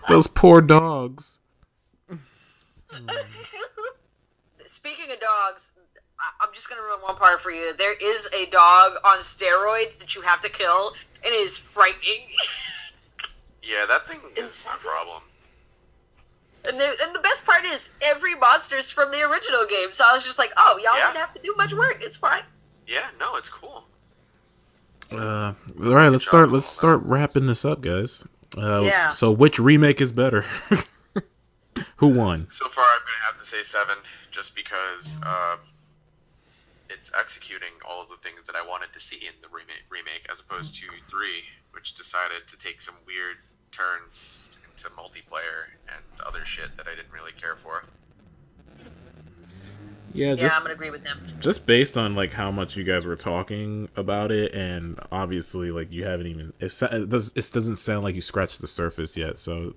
Those poor dogs. Speaking of dogs, I'm just going to ruin one part for you. There is a dog on steroids that you have to kill, and it is frightening. Yeah, that thing is a problem. And the best part is, every monster's from the original game, so I was just like, oh, y'all Yeah. didn't have to do much work. It's fine. Yeah, no, it's cool. All right, let's start wrapping this up, guys. Yeah. So, which remake is better? Who won? So far, I'm going to have to say 7, just because it's executing all of the things that I wanted to see in the remake, as opposed to 3, which decided to take some weird turns into multiplayer and other shit that I didn't really care for. Yeah, Yeah, I'm going to agree with them. just based on like how much you guys were talking about it, and obviously like you haven't even it doesn't sound like you scratched the surface yet. So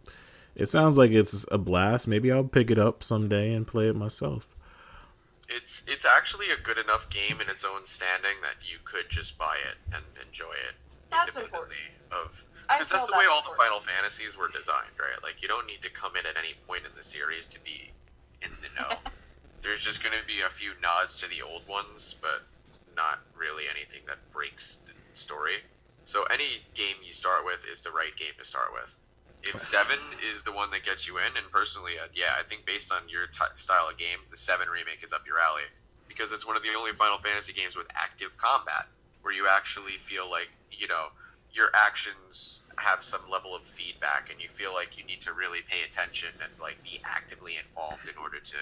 it sounds like it's a blast. Maybe I'll pick it up someday and play it myself. It's actually a good enough game in its own standing that you could just buy it and enjoy it. That's independently important. Because that's feel the way that's all the Final Fantasies were designed, right? Like, you don't need to come in at any point in the series to be in the know. There's just going to be a few nods to the old ones, but not really anything that breaks the story. So any game you start with is the right game to start with. If 7 is the one that gets you in, and personally, I think based on your style of game, the 7 remake is up your alley. Because it's one of the only Final Fantasy games with active combat, where you actually feel like, your actions have some level of feedback, and you feel like you need to really pay attention and like be actively involved in order to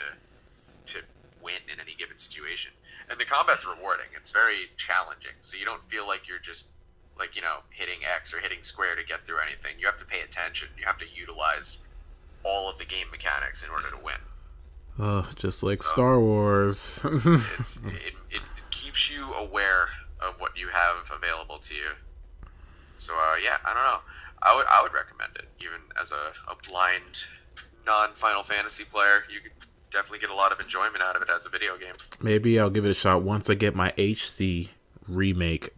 win in any given situation. And the combat's rewarding. It's very challenging, so you don't feel like you're just like hitting X or hitting square to get through anything. You have to pay attention. You have to utilize all of the game mechanics in order to win. Just like Star Wars. It keeps you aware of what you have available to you. So yeah, I don't know. I would recommend it, even as a blind non-Final Fantasy player. You could definitely get a lot of enjoyment out of it as a video game. Maybe I'll give it a shot once I get my HC remake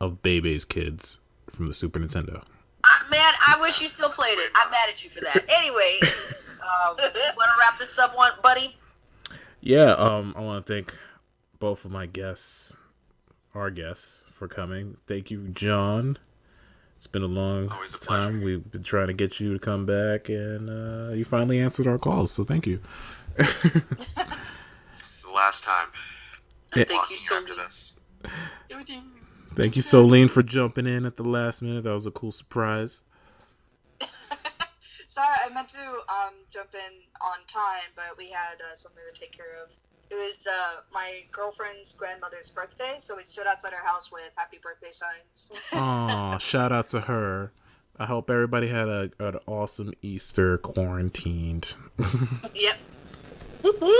of Bebe's Kids from the Super Nintendo. Man, I wish you still played it. I'm mad at you for that. Anyway, want to wrap this up, buddy? Yeah, I want to thank both of my our guests, for coming. Thank you, John. It's been a long Always a time. pleasure. We've been trying to get you to come back, and you finally answered our calls, so thank you. It's the last time. And thank you, Walking after Soline. this. Thank you, Soline, for jumping in at the last minute. That was a cool surprise. Sorry, I meant to jump in on time, but we had something to take care of. It was my girlfriend's grandmother's birthday, so we stood outside her house with happy birthday signs. Aw, shout out to her. I hope everybody had an awesome Easter quarantined. Yep.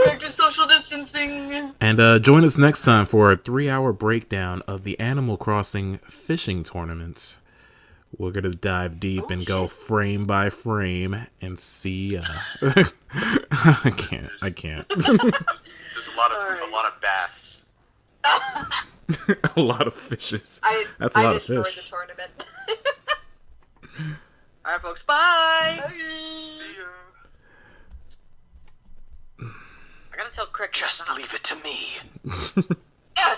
Practice social distancing. And join us next time for a 3-hour breakdown of the Animal Crossing fishing tournament. We're going to dive deep and go frame by frame and see... I can't. There's a lot of bass. A lot of fishes. That's a I lot of destroyed fish. the tournament. All right, folks. Bye. See ya. I gotta tell Crick. Just leave it to me. Yeah.